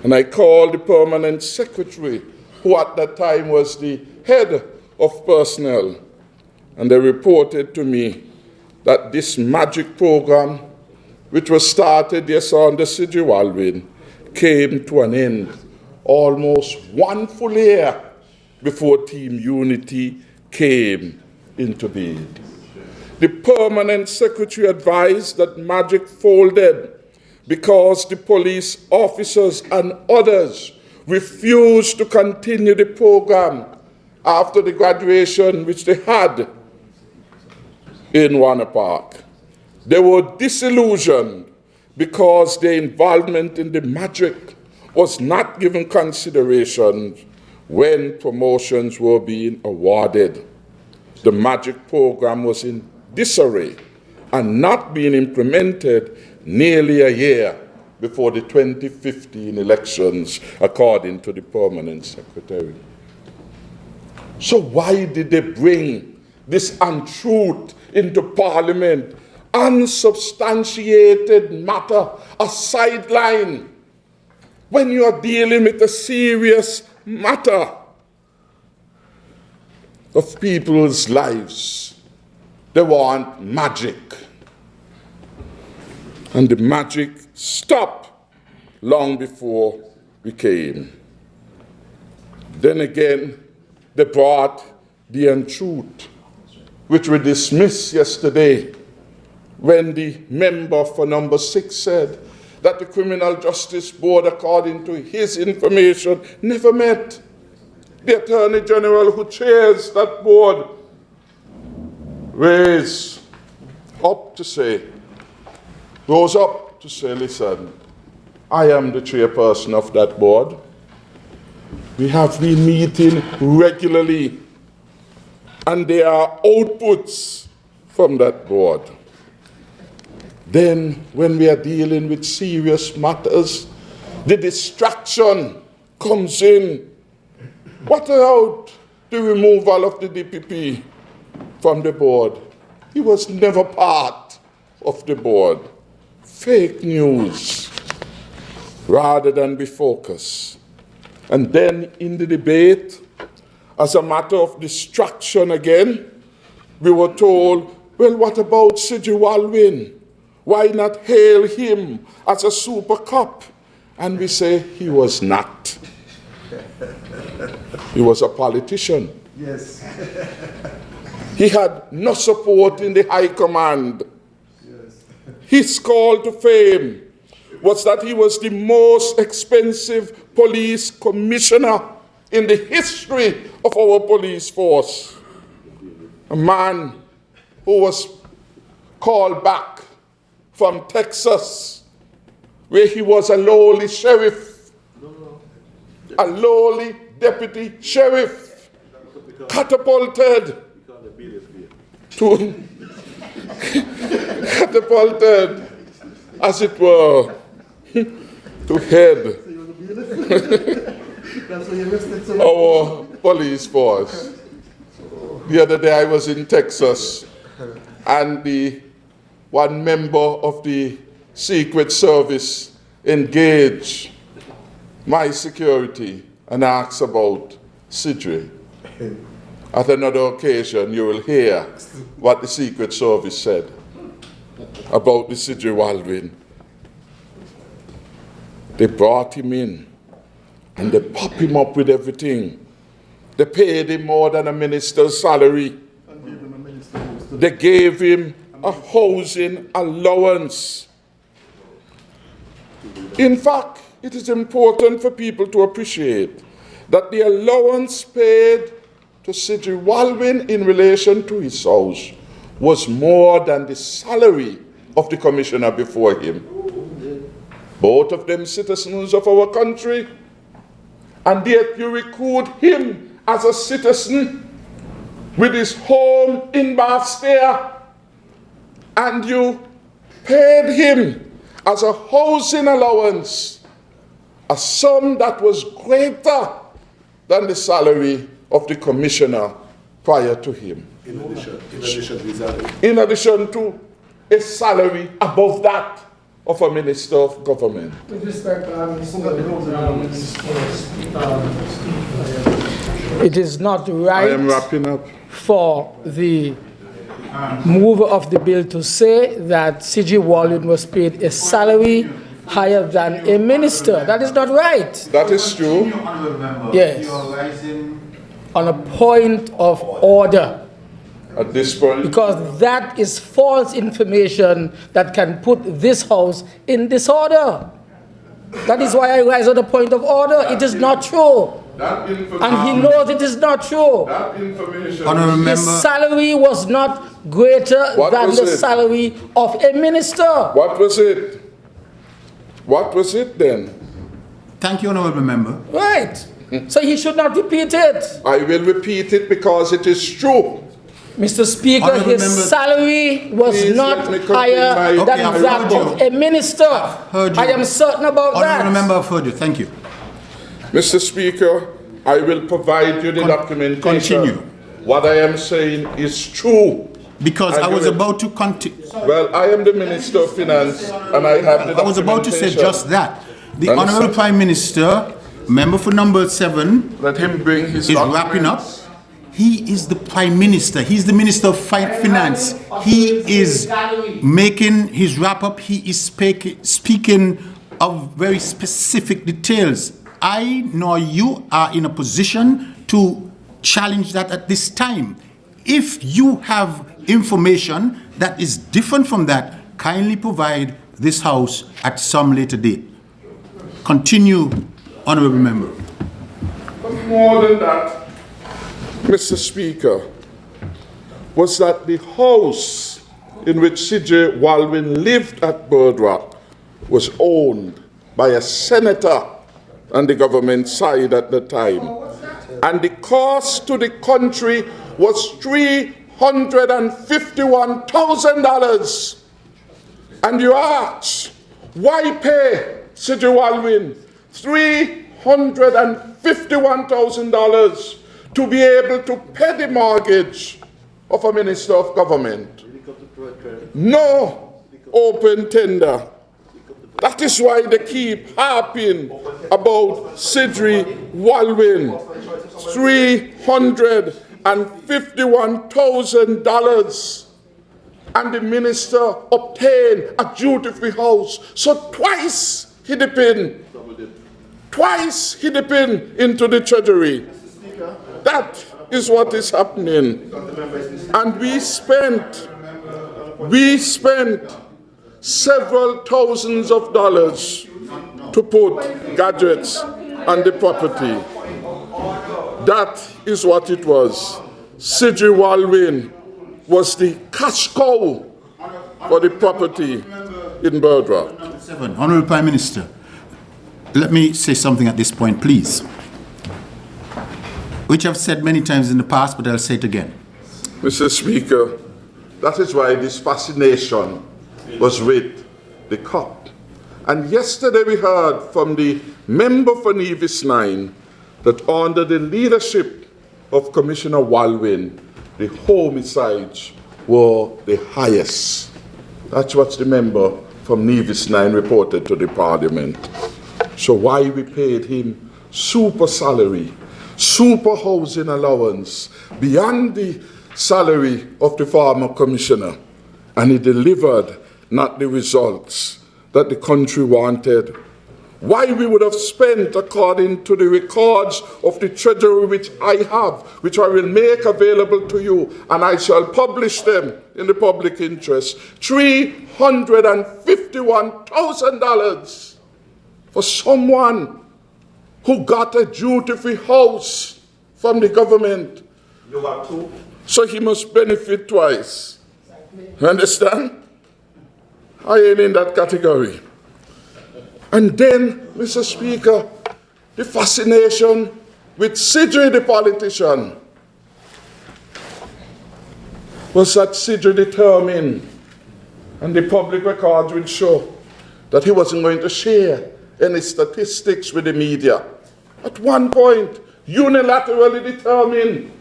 A: and I called the Permanent Secretary, who at that time was the head of personnel, and they reported to me that this Magic program, which was started, yes, under Sidri Walwyn, came to an end almost 1 full year before Team Unity came into being. The Permanent Secretary advised that Magic folded because the police officers and others refused to continue the program after the graduation which they had in Warner Park. They were disillusioned because their involvement in the Magic was not given consideration when promotions were being awarded. The Magic program was in disarray and not being implemented nearly a year before the 2015 elections, according to the Permanent Secretary. So why did they bring this untruth into Parliament? Unsubstantiated matter, a sideline, when you are dealing with a serious matter of people's lives. They want magic. And the magic stopped long before we came. Then again, they brought the untruth, which we dismissed yesterday, when the member for number 6 said that the Criminal Justice Board, according to his information, never met. The Attorney General who chairs that board rose up to say, listen, I am the chairperson of that board. We have been meeting regularly, and there are outputs from that board. Then, when we are dealing with serious matters, the distraction comes in. What about the removal of the DPP from the board? He was never part of the board. Fake news, rather than be focused. And then in the debate, as a matter of distraction again, we were told, well, what about Sidri Walwyn? Why not hail him as a super cop? And we say he was not. He was a politician.
C: Yes.
A: He had no support in the high command.
C: Yes.
A: His call to fame was that he was the most expensive police commissioner in the history of our police force. A man who was called back from Texas, where he was a lowly sheriff, a lowly deputy sheriff, catapulted to, catapulted, as it were, to head our police force. The other day I was in Texas, and one member of the Secret Service engaged my security and asked about Sidri. At another occasion, you will hear what the Secret Service said about the Sidri Walwyn. They brought him in, and they popped him up with everything. They paid him more than a minister's salary. They gave him a housing allowance. In fact, it is important for people to appreciate that the allowance paid to Sidri Walwyn in relation to his house was more than the salary of the commissioner before him. Both of them citizens of our country, and yet you recruit him as a citizen with his home in Bastia, and you paid him as a housing allowance a sum that was greater than the salary of the commissioner prior to him.
C: In addition
A: to a salary above that of a minister of government.
D: With respect, it is not right
A: I am wrapping up.
D: for the mover of the bill to say that C.G. Walden was paid a salary higher than a minister. That is not right.
A: That is true.
D: Yes. On a point of order.
A: At this point,
D: Because that is false information that can put this house in disorder. That is why I rise on the point of order. It is not true.
A: that information,
D: And he knows it is not true.
A: that information,
D: His salary was not greater
A: What
D: than
A: was
D: the
A: it?
D: salary of a minister.
A: what was it? What was it then?
C: Thank you, honorable member.
D: Right. So he should not repeat it.
A: I will repeat it because it is true.
D: Mr. Speaker,
C: Honorable
D: his
C: member-
D: salary was
A: Please
D: not
A: let me complete
D: higher
A: my-
D: than
C: Okay, I've
D: that
C: heard
D: of
C: you.
D: a minister.
C: heard you.
D: I am certain about
C: Honorable
D: that.
C: member, I've heard you. Thank you.
A: Mr. Speaker, I will provide you the documentation.
C: Continue.
A: What I am saying is true.
C: Because
A: I
C: I was
A: do it.
C: about to continue.
A: Well, I am the Minister of Finance, and I have the
C: I was about to say
A: documentation.
C: just that. The
A: Understand.
C: honorable prime minister, member for number 7,
A: Let him bring his
C: is wrapping up.
A: documents.
C: He is the prime minister. He's the minister of finance. He is making his wrap up. He is speaking of very specific details. I nor you are in a position to challenge that at this time. If you have information that is different from that, kindly provide this house at some later date. Continue, honorable member.
A: But more than that, Mr. Speaker, was that the house in which C.J. Walwyn lived at Bird Rock was owned by a senator on the government side at the time. And the cost to the country was $351,000. And you ask, why pay C.J. Walwyn $351,000 to be able to pay the mortgage of a minister of government? No open tender. That is why they keep harping about C.J. Walwyn. $351,000. And the minister obtained a duty-free house. So twice he dipped into the treasury. That is what is happening. And we spent several thousands of dollars to put gadgets on the property. That is what it was. C.J. Walwyn was the cash cow for the property in Bird Rock.
C: 7, honorable prime minister. Let me say something at this point, please. Which I've said many times in the past, but I'll say it again.
A: Mr. Speaker, that is why this fascination was with the cup. And yesterday we heard from the member for Nevis 9 that under the leadership of Commissioner Walwyn, the homicides were the highest. That's what the member from Nevis 9 reported to the Parliament. So why we paid him super salary, super housing allowance, beyond the salary of the former commissioner, and he delivered not the results that the country wanted. Why we would have spent, according to the records of the treasury which I have, which I will make available to you, and I shall publish them in the public interest, $351,000 for someone who got a duty-free house from the government.
E: You got two.
A: So he must benefit twice. You understand? I ain't in that category. And then, Mr. Speaker, the fascination with Sidri the politician was that Sidri determined, and the public records will show, that he wasn't going to share any statistics with the media. At one point, unilaterally determined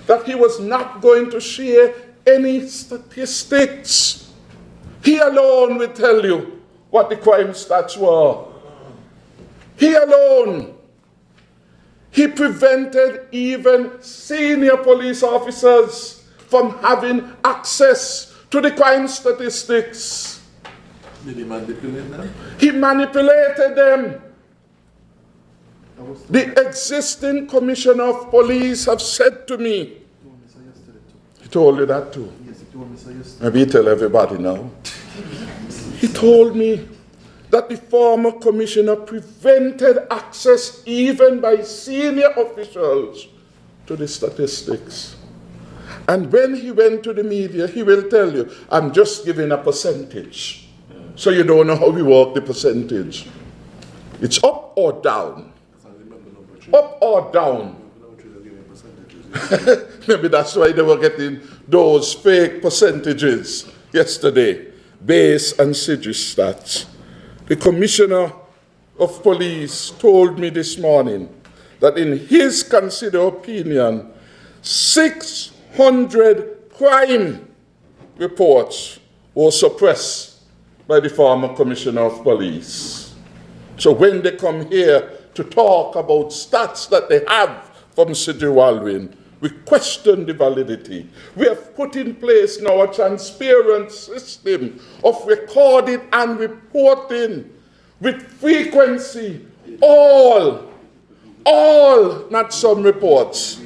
A: that he was not going to share any statistics. He alone will tell you what the crime stats were. He alone. He prevented even senior police officers from having access to the crime statistics.
E: Did he manipulate them?
A: He manipulated them. The existing commissioner of police have said to me, he told you that too.
E: Yes, he told me so yesterday.
A: Maybe he tell everybody now. He told me that the former commissioner prevented access even by senior officials to the statistics. And when he went to the media, he will tell you, I'm just giving a percentage. So you don't know how we work the percentage. It's up or down. Up or down. Maybe that's why they were getting those fake percentages yesterday, base and Sidri stats. The commissioner of police told me this morning that in his considered opinion, 600 crime reports were suppressed by the former commissioner of police. So when they come here to talk about stats that they have from Sidri Walwyn, we question the validity. We have put in place now a transparent system of recording and reporting with frequency, all, not some reports.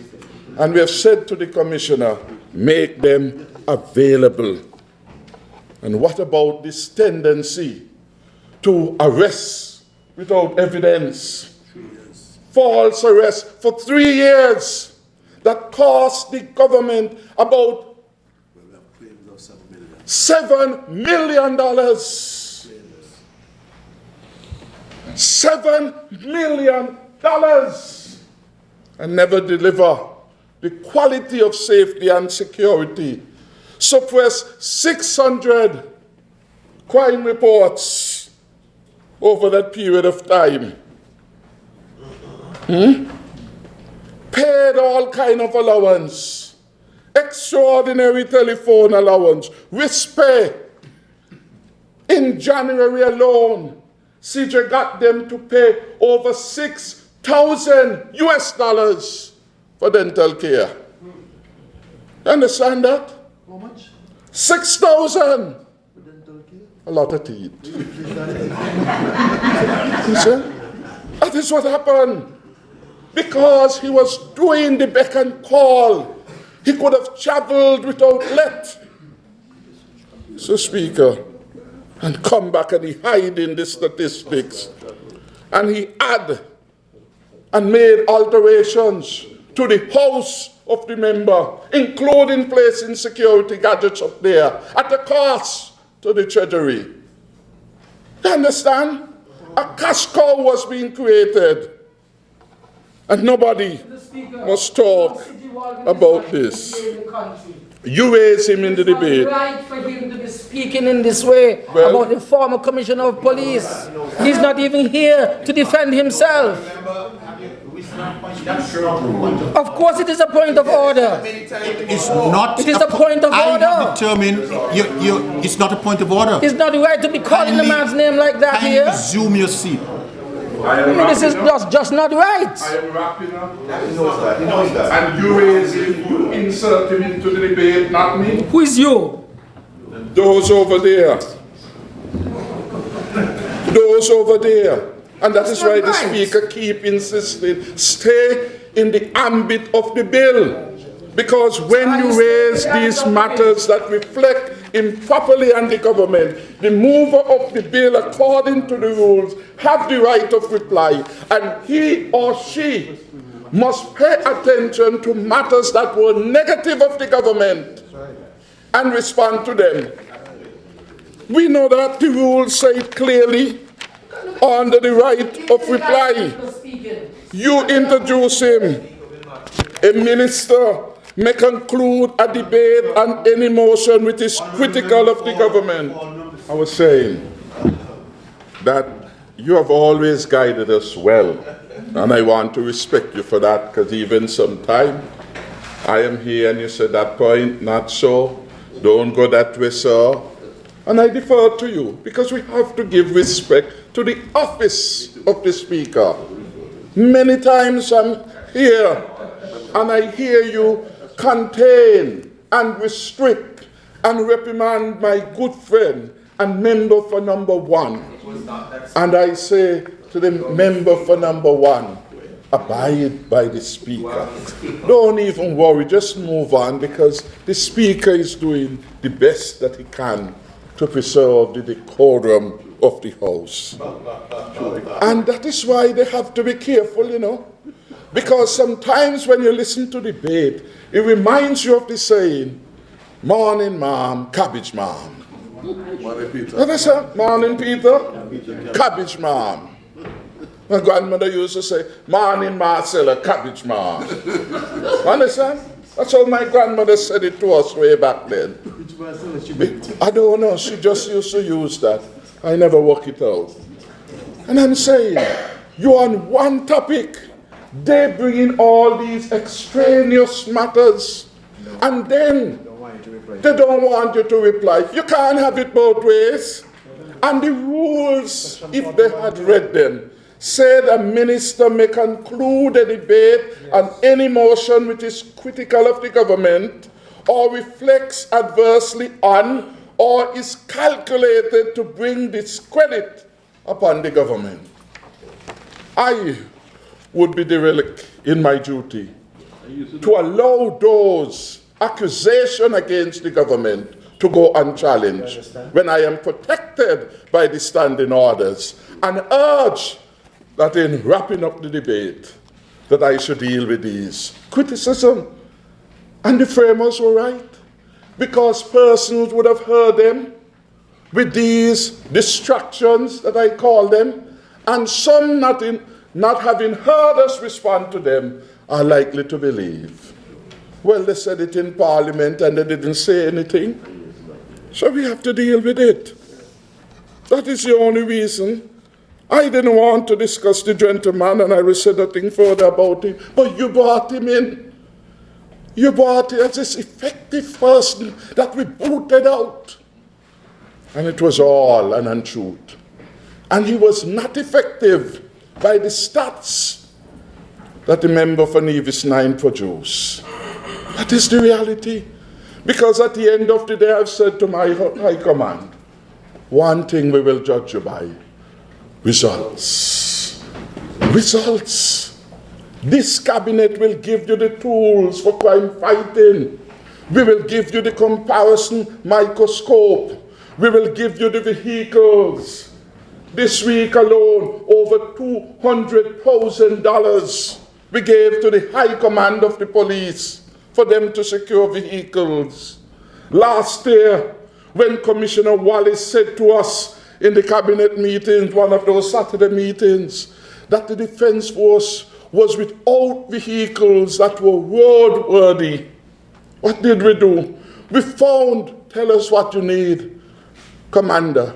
A: And we have said to the commissioner, make them available. And what about this tendency to arrest without evidence? False arrest for 3 years that cost the government about $7 million. $7 million and never deliver the quality of safety and security. Suppress 600 crime reports over that period of time. Paid all kind of allowance, extraordinary telephone allowance, risk pay. In January alone, CJ got them to pay over $6,000 US for dental care. You understand that?
E: How much?
A: 6,000.
E: For dental care?
A: A lot of teeth. You see? That is what happened. Because he was doing the beck and call. He could have traveled without let. So, Speaker, and come back and he hide in the statistics. And he add and made alterations to the house of the member, including placing security gadgets up there at a cost to the Treasury. You understand? A cash cow was being created. And nobody must talk about this. You raise him in the debate.
D: It's not right for him to be speaking in this way about the former commissioner of police. He's not even here to defend himself. Of course it is a point of order.
C: It's not.
D: It is a point of
C: I
D: order.
C: have determined it's not a point of order.
D: It's not right to be calling the man's name like that
C: Kindly
D: here.
C: resume your seat.
D: I mean, this is just not right.
A: I am wrapping up. He knows that. He knows that. And you raise him, you insert him into the debate, not me.
D: Who is you?
A: Those over there. Those over there. And that is why the Speaker keep insisting, stay in the ambit of the bill. Because when you raise these matters that reflect improperly on the government, the mover of the bill, according to the rules, have the right of reply, and he or she must pay attention to matters that were negative of the government and respond to them. We know that the rules say it clearly. under the right of reply. You introduce him. A minister may conclude a debate on any motion which is critical of the government. I was saying that you have always guided us well, and I want to respect you for that, because even sometime I am here and you said that point, not so, don't go that way, sir. And I defer to you, because we have to give respect to the office of the speaker. Many times I'm here and I hear you contain and restrict and reprimand my good friend and member for number one. And I say to the member for number one, abide by the speaker. Don't even worry, just move on, because the speaker is doing the best that he can to preserve the decorum of the house. And that is why they have to be careful, you know. Because sometimes when you listen to debate, it reminds you of the saying, morning, ma'am, cabbage, ma'am.
E: Morning, Peter.
A: Understand? Morning, Peter, cabbage, ma'am. My grandmother used to say, morning, Marcella, cabbage, ma'am. Understand? That's how my grandmother said it to us way back then.
E: Which Marcella she meant?
A: I don't know, she just used to use that. I never work it out. And I'm saying, you're on one topic, they bring in all these extraneous matters, and then they don't want you to reply. You can't have it both ways. And the rules, if they had read them, said a minister may conclude a debate on any motion which is critical of the government or reflects adversely on or is calculated to bring discredit upon the government. I would be derelict in my duty to allow those accusations against the government to go unchallenged when I am protected by the standing orders, and urge that in wrapping up the debate that I should deal with these criticism. And the framers were right, because persons would have heard them with these distractions that I call them, and some not having heard us respond to them are likely to believe. Well, they said it in Parliament and they didn't say anything, so we have to deal with it. That is the only reason. I didn't want to discuss the gentleman, and I will say nothing further about him, but you brought him in. You brought him as this effective person that we booted out. And it was all an untruth. And he was not effective by the stats that the member for Nevis 9 produced. That is the reality. Because at the end of the day, I've said to my high command, one thing we will judge you by: results. Results. This cabinet will give you the tools for crime fighting. We will give you the comparison microscope. We will give you the vehicles. This week alone, over $200,000 we gave to the high command of the police for them to secure vehicles. Last year, when Commissioner Wallace said to us in the cabinet meetings, one of those Saturday meetings, that the Defense Force was without vehicles that were roadworthy, what did we do? We found, tell us what you need, Commander,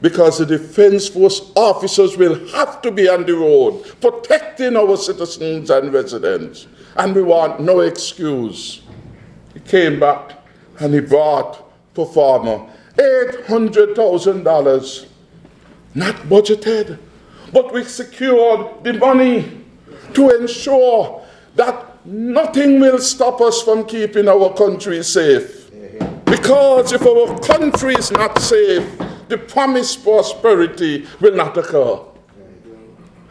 A: because the Defense Force officers will have to be on the road, protecting our citizens and residents, and we want no excuse. He came back and he brought performer $800,000, not budgeted, but we secured the money to ensure that nothing will stop us from keeping our country safe. Because if our country is not safe, the promised prosperity will not occur.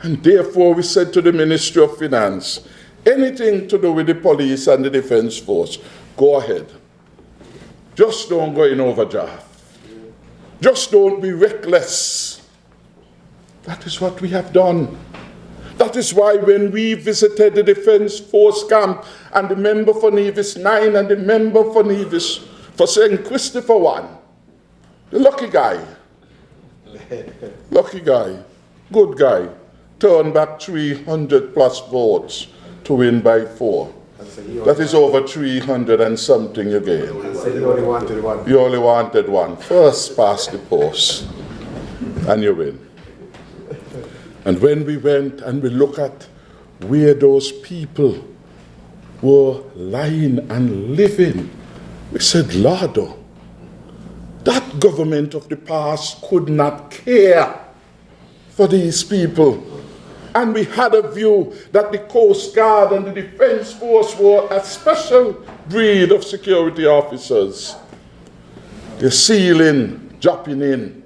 A: And therefore we said to the Ministry of Finance, anything to do with the police and the Defense Force, go ahead. Just don't go in overdraft. Just don't be reckless. That is what we have done. That is why when we visited the Defense Force camp, and the member for Nevis 9 and the member for Nevis for St. Christopher 1, the lucky guy, good guy, turned back 300 plus votes to win by 4. That is over 300 and something again.
E: You only wanted one.
A: You only wanted one. First past the post, and you win. And when we went and we look at where those people were lying and living, we said, Lord, that government of the past could not care for these people. And we had a view that the Coast Guard and the Defense Force were a special breed of security officers. The ceiling dropping in,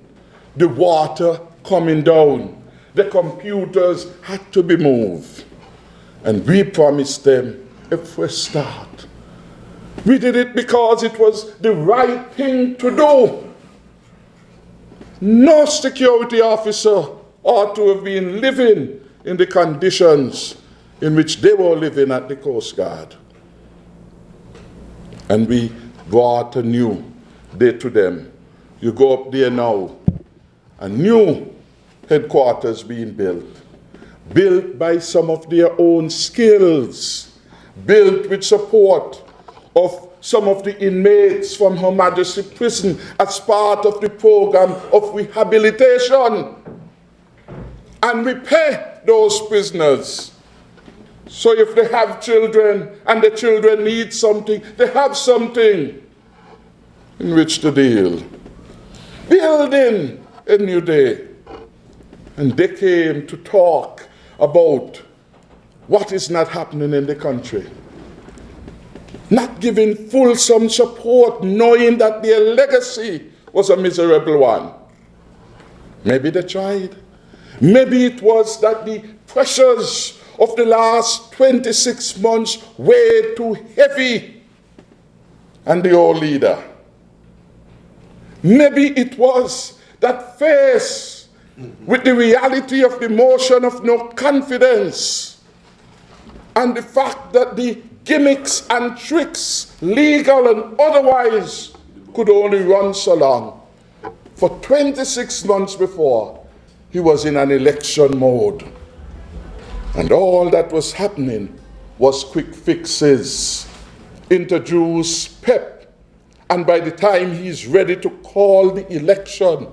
A: the water coming down, the computers had to be moved. And we promised them a fresh start. We did it because it was the right thing to do. No security officer ought to have been living in the conditions in which they were living at the Coast Guard. And we brought a new day to them. You go up there now, a new headquarters being built by some of their own skills, built with support of some of the inmates from Her Majesty Prison as part of the program of rehabilitation. And we pay those prisoners. So if they have children and the children need something, they have something in which to deal. Building a new day. And they came to talk about what is not happening in the country. Not giving fulsome support, knowing that their legacy was a miserable one. Maybe they tried. Maybe it was that the pressures of the last 26 months weighed too heavy on the old leader. Maybe it was that faced with the reality of the motion of no confidence and the fact that the gimmicks and tricks, legal and otherwise, could only run so long. For 26 months before, he was in an election mode. And all that was happening was quick fixes. Introduce PEP. And by the time he's ready to call the election,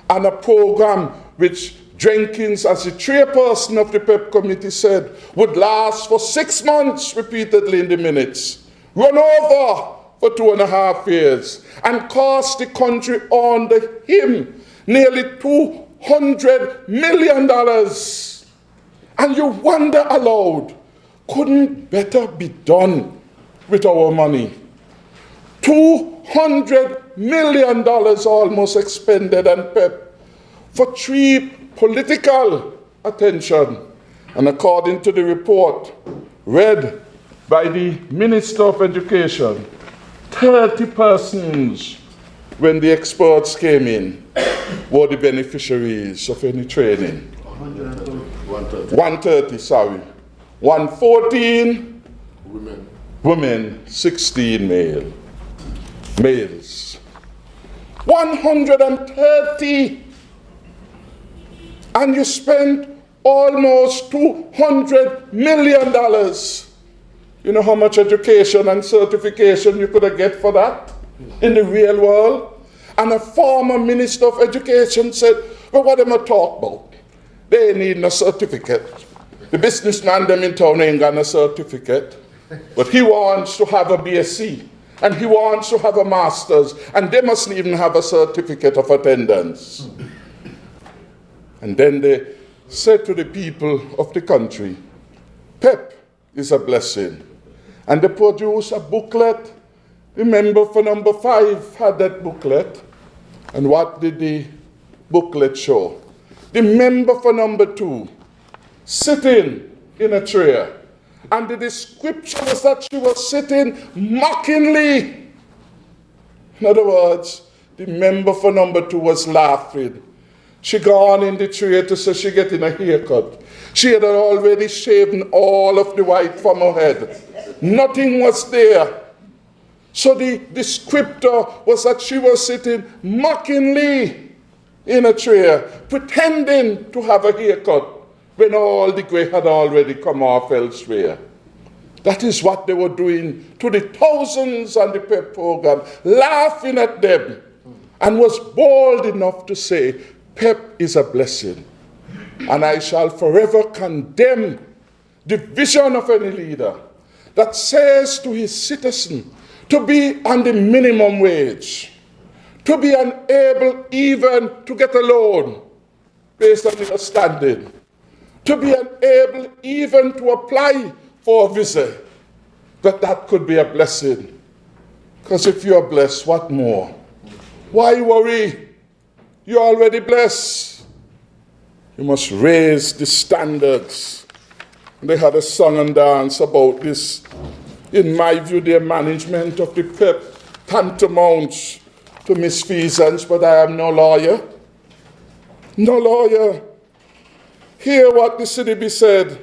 A: and a program which Jenkins, as the chairperson of the PEP committee, said would last for 6 months repeatedly in the minutes, run over for 2.5 years, and cost the country under him nearly $200 million. And you wonder aloud, couldn't better be done with our money? $200 million almost expended on PEP for cheap political attention. And according to the report read by the Minister of Education, 30 persons, when the experts came in, were the beneficiaries of any training. 130, sorry. 114 women, 16 males. 130. And you spent almost $200 million. You know how much education and certification you could have get for that in the real world? And a former minister of education said, well, what am I talk about? They need no certificate. The businessman them in town ain't got no certificate. But he wants to have a BSc. And he wants to have a master's. And they mustn't even have a certificate of attendance. And then they said to the people of the country, PEP is a blessing. And they produced a booklet. The member for number 5 had that booklet. And what did the booklet show? The member for number 2 sitting in a chair. And the description was that she was sitting mockingly. In other words, the member for number 2 was laughing. She gone in the chair to say she getting a haircut. She had already shaven all of the white from her head. Nothing was there. So the descriptor was that she was sitting mockingly in a chair, pretending to have a haircut when all the grey had already come off elsewhere. That is what they were doing to the thousands on the PEP program, laughing at them, and was bold enough to say, PEP is a blessing, and I shall forever condemn the vision of any leader that says to his citizen to be on the minimum wage, to be unable even to get a loan based on your standing, to be unable even to apply for a visa, that could be a blessing. Because if you're blessed, what more? Why worry? You're already blessed. You must raise the standards. They had a song and dance about this. In my view, their management of the PEP tantamounts to misfeasance, but I am no lawyer. No lawyer. Hear what the CDB said.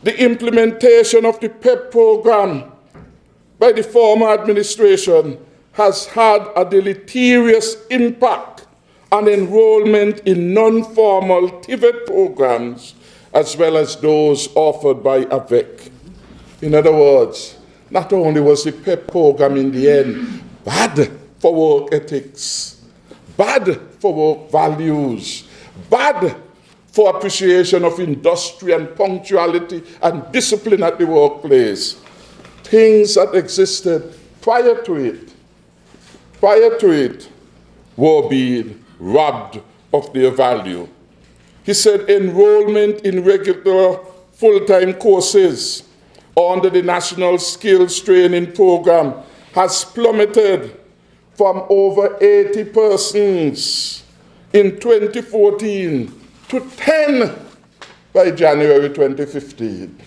A: The implementation of the PEP program by the former administration has had a deleterious impact on enrollment in non-formal TVET programs as well as those offered by AVEC. In other words, not only was the PEP program in the end bad for work ethics, bad for work values, bad for appreciation of industry and punctuality and discipline at the workplace. Things that existed prior to it were being robbed of their value. He said enrollment in regular full-time courses under the National Skills Training Program has plummeted from over 80 persons in 2014 to 10 by January 2015.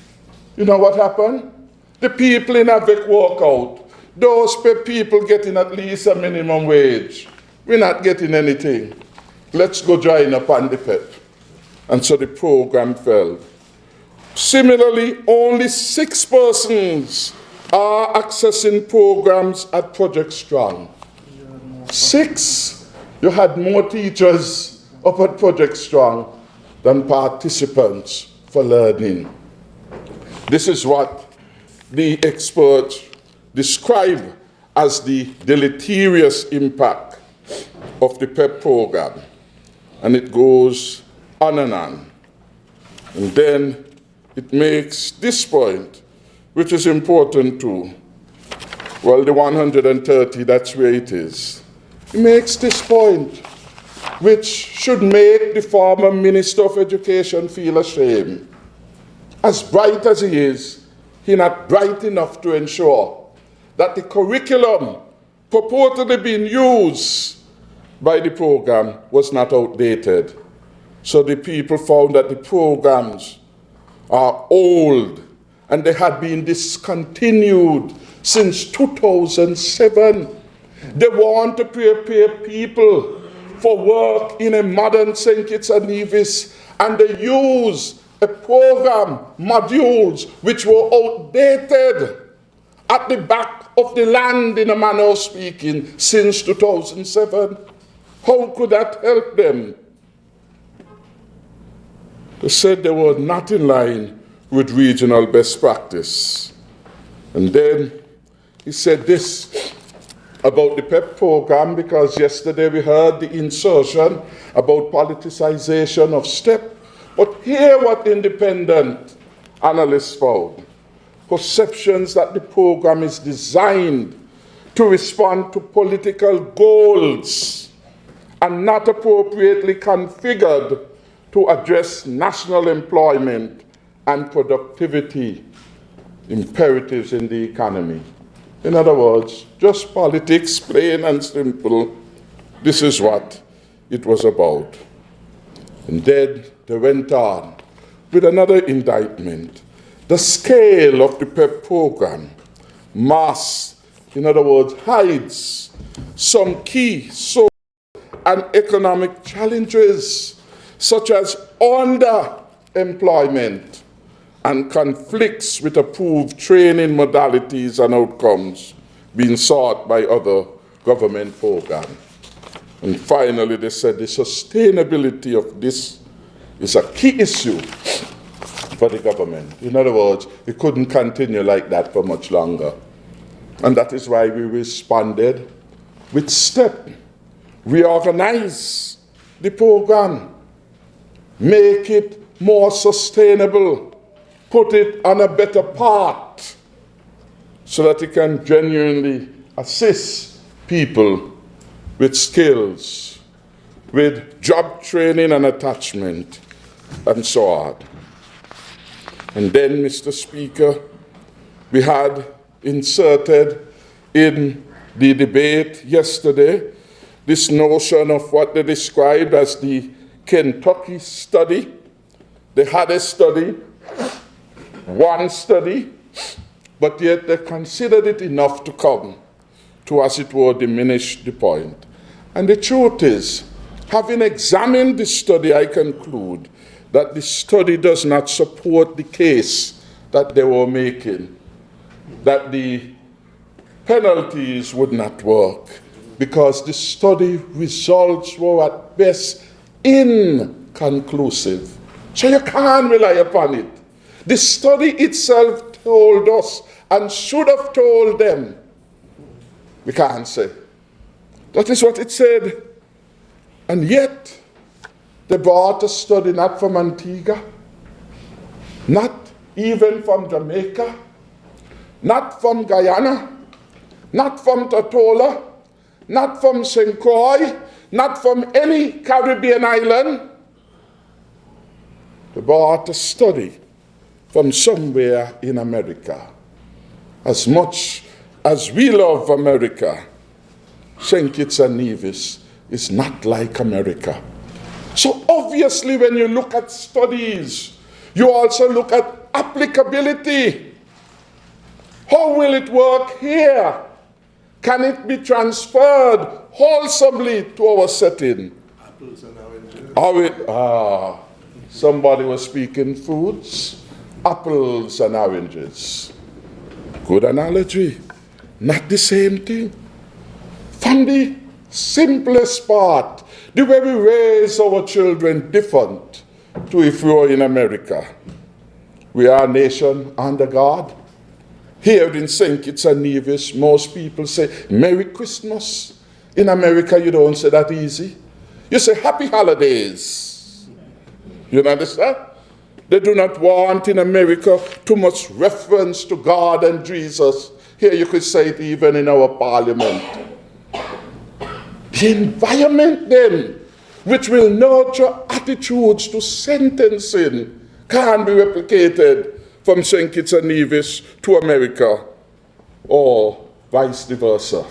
A: You know what happened? The people in AVEC walk out. Those people getting at least a minimum wage. We're not getting anything. Let's go join up on the PEP. And so the program fell. Similarly, only 6 persons are accessing programs at Project Strong. 6. You had more teachers up at Project Strong than participants for learning. This is what the experts describe as the deleterious impact of the PEP program. And it goes on and on. And then it makes this point, which is important too. Well, the 130, that's where it is. It makes this point, which should make the former Minister of Education feel ashamed. As bright as he is, he's not bright enough to ensure that the curriculum purportedly being used by the program was not outdated. So the people found that the programs are old and they had been discontinued since 2007. They want to prepare people for work in a modern St. Kitts and Nevis, and they use a program, modules, which were outdated at the back of the land, in a manner of speaking, since 2007. How could that help them? They said they were not in line with regional best practice. And then he said this about the PEP program, because yesterday we heard the insertion about politicization of STEP. But hear what independent analysts found. Perceptions that the program is designed to respond to political goals and not appropriately configured to address national employment and productivity imperatives in the economy. In other words, just politics, plain and simple. This is what it was about. And then they went on with another indictment. The scale of the PEP program masks, in other words, hides some key social and economic challenges, such as underemployment, and conflicts with approved training modalities and outcomes being sought by other government programs. And finally, they said the sustainability of this is a key issue for the government. In other words, it couldn't continue like that for much longer. And that is why we responded with STEP. Reorganize the program, make it more sustainable, put it on a better path so that it can genuinely assist people with skills, with job training and attachment, and so on. And then, Mr. Speaker, we had inserted in the debate yesterday this notion of what they described as the Kentucky study. They had a study, one study, but yet they considered it enough to come to, as it were, diminish the point. And the truth is, having examined the study, I conclude that the study does not support the case that they were making, that the penalties would not work, because the study results were at best inconclusive. So you can't rely upon it. The study itself told us, and should have told them, we can't say. That is what it said. And yet, they brought a study not from Antigua, not even from Jamaica, not from Guyana, not from Tortola, not from St. Croix, not from any Caribbean island. They brought a study from somewhere in America. As much as we love America, St. Kitts and Nevis is not like America. So obviously when you look at studies, you also look at applicability. How will it work here? Can it be transferred wholesomely to our setting?
E: Apples and oranges.
A: Somebody was speaking fruits, apples and oranges. Good analogy. Not the same thing. From the simplest part, the way we raise our children different to if we were in America. We are a nation under God. Here in St. Kitts and Nevis, most people say, Merry Christmas. In America, you don't say that easy. You say, Happy Holidays. You understand? They do not want in America too much reference to God and Jesus. Here you could say it even in our parliament. The environment then, which will nurture attitudes to sentencing, can be replicated from St. Kitts and Nevis to America, or vice versa.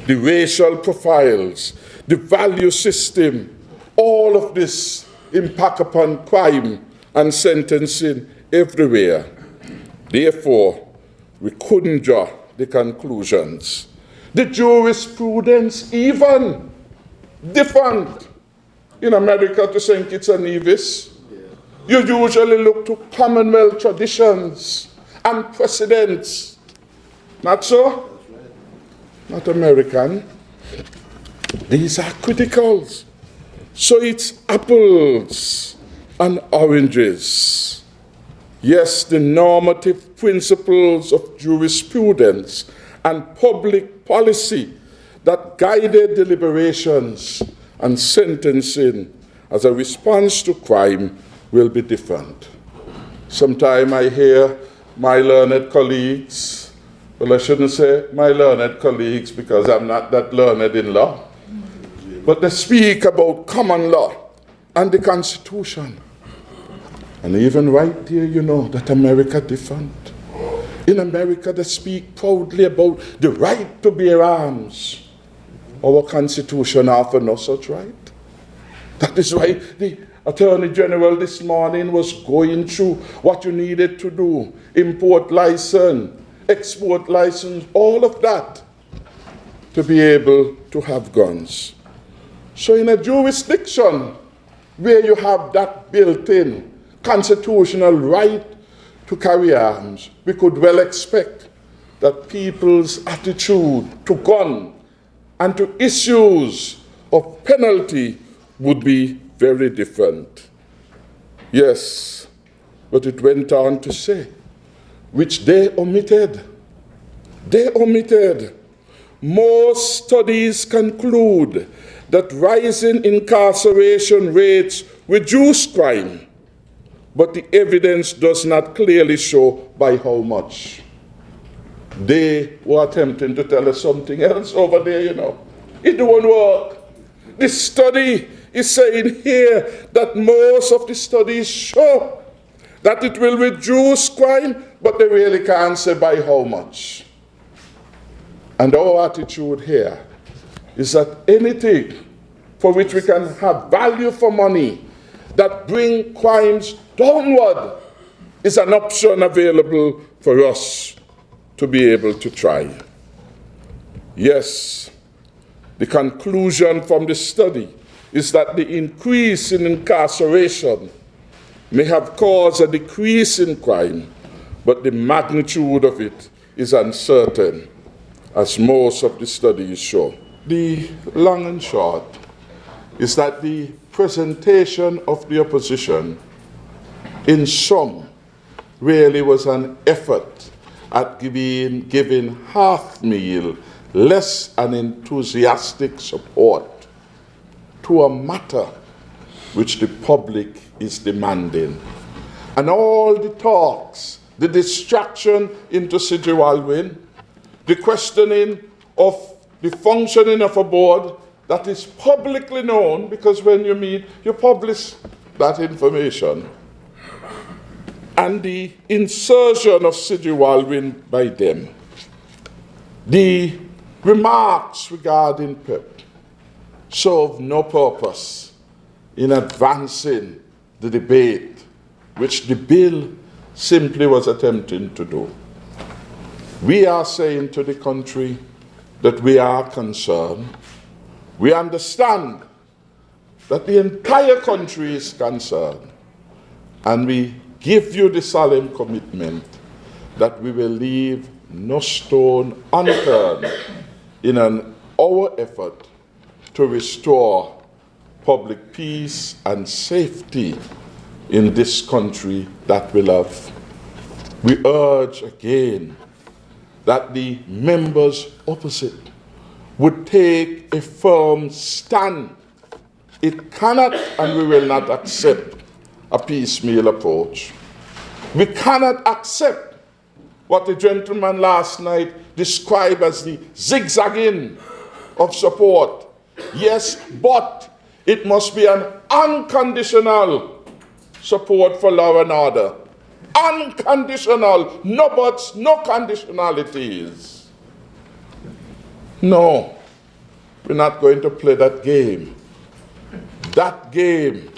A: The racial profiles, the value system, all of this impact upon crime and sentencing everywhere. Therefore, we couldn't draw the conclusions. The jurisprudence even different in America to St. Kitts and Nevis. You usually look to Commonwealth traditions and precedents. Not so? Not American. These are criticals. So it's apples and oranges. Yes, the normative principles of jurisprudence and public policy that guided deliberations and sentencing as a response to crime will be different. Sometimes I hear my learned colleagues, well, I shouldn't say my learned colleagues because I'm not that learned in law, but they speak about common law and the Constitution. And even right there, you know that America different. In America, they speak proudly about the right to bear arms. Our Constitution offers no such right. That is why the Attorney General this morning was going through what you needed to do. Import license, export license, all of that to be able to have guns. So in a jurisdiction where you have that built-in constitutional right to carry arms, we could well expect that people's attitude to gun and to issues of penalty would be very different. Yes, but it went on to say, which they omitted. They omitted. Most studies conclude that rising incarceration rates reduce crime, but the evidence does not clearly show by how much. They were attempting to tell us something else over there, you know. It don't work. This study is saying here that most of the studies show that it will reduce crime, but they really can't say by how much. And our attitude here is that anything for which we can have value for money that bring crimes downward is an option available for us to be able to try. Yes, the conclusion from the study is that the increase in incarceration may have caused a decrease in crime, but the magnitude of it is uncertain, as most of the studies show. The long and short is that the presentation of the opposition, in sum, really was an effort at giving half-meal, less an enthusiastic support to a matter which the public is demanding. And all the talks, the distraction into CG Baldwin, the questioning of the functioning of a board that is publicly known, because when you meet, you publish that information, and the insertion of CG Baldwin by them. The remarks regarding PEP serve no purpose in advancing the debate, which the bill simply was attempting to do. We are saying to the country that we are concerned. We understand that the entire country is concerned, and we give you the solemn commitment that we will leave no stone unturned in our effort to restore public peace and safety in this country that we love. We urge again that the members opposite would take a firm stand. It cannot and we will not accept a piecemeal approach. We cannot accept what the gentleman last night described as the zigzagging of support. Yes, but it must be an unconditional support for law and order. Unconditional, no buts, no conditionalities. No, we're not going to play that game. That game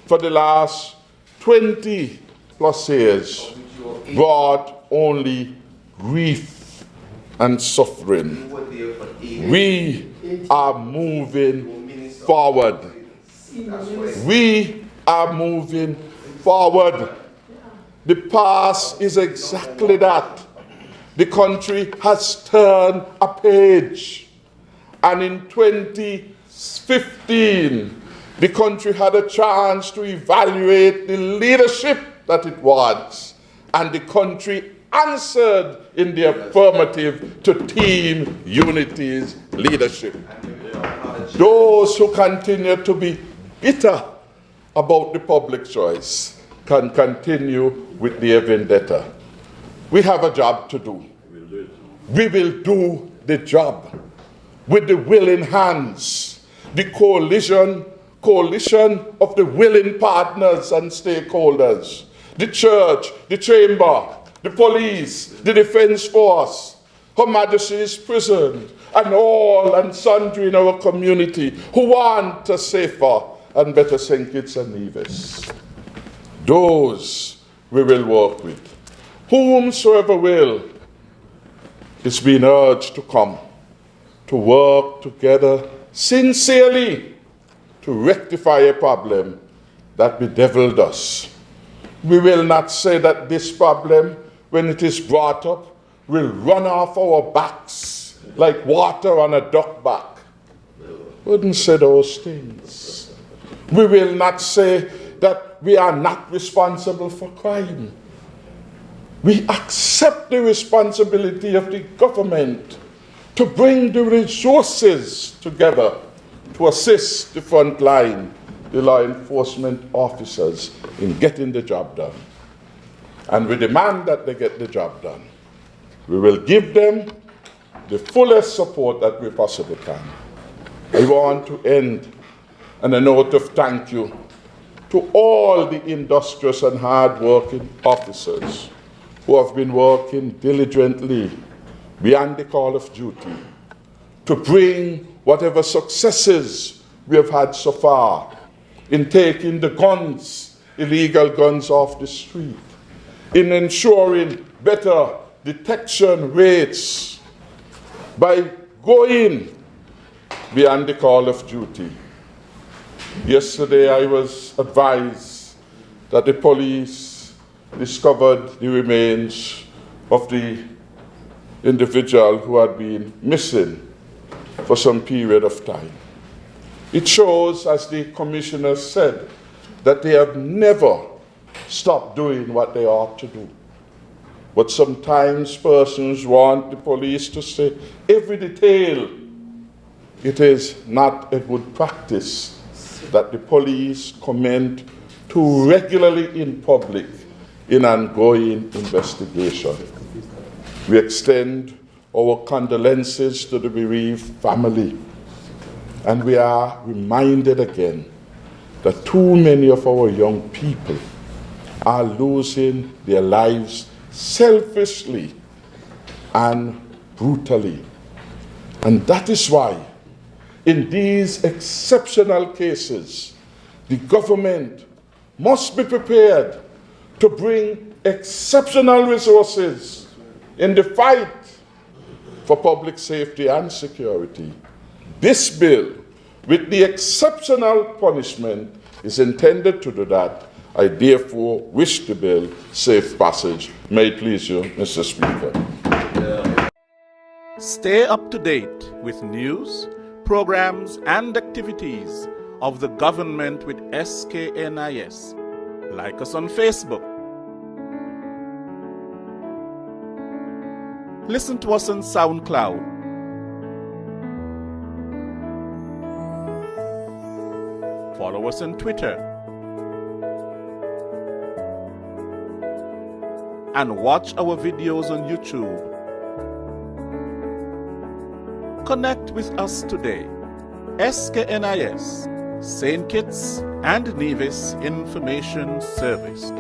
A: for the last 20 plus years brought only grief and suffering. We are moving forward. We are moving forward. The past is exactly that. The country has turned a page. And in 2015, the country had a chance to evaluate the leadership that it wants. And the country answered in the affirmative to Team Unity's leadership. Those who continue to be bitter about the public choice can continue with their vendetta. We have a job to do. We will do the job with the willing hands, the coalition of the willing partners and stakeholders, the church, the chamber, the police, the defense force, Her Majesty's prison, and all and sundry in our community who want a safer and better St. Kitts and Nevis. Those we will work with. Whomsoever will is being urged to come, to work together sincerely to rectify a problem that bedeviled us. We will not say that this problem, when it is brought up, will run off our backs like water on a duck back. wouldn't say those things. We will not say that we are not responsible for crime. We accept the responsibility of the government to bring the resources together to assist the front line, the law enforcement officers, in getting the job done. And we demand that they get the job done. We will give them the fullest support that we possibly can. I want to end on a note of thank you to all the industrious and hard-working officers who have been working diligently beyond the call of duty to bring whatever successes we have had so far in taking the guns, illegal guns, off the street, in ensuring better detection rates by going beyond the call of duty. Yesterday I was advised that the police discovered the remains of the individual who had been missing for some period of time. It shows, as the commissioner said, that they have never stopped doing what they ought to do. But sometimes persons want the police to say every detail. It is not a good practice that the police comment too regularly in public in ongoing investigation. We extend our condolences to the bereaved family, and we are reminded again that too many of our young people are losing their lives selfishly and brutally. And that is why, in these exceptional cases, the government must be prepared to bring exceptional resources in the fight for public safety and security. This bill, with the exceptional punishment, is intended to do that. I therefore wish the bill safe passage. May it please you, Mr. Speaker.
F: Stay up to date with news, programs, and activities of the government with SKNIS. Like us on Facebook. Listen to us on SoundCloud. Follow us on Twitter. And watch our videos on YouTube. Connect with us today. SKNIS, St. Kitts and Nevis Information Service.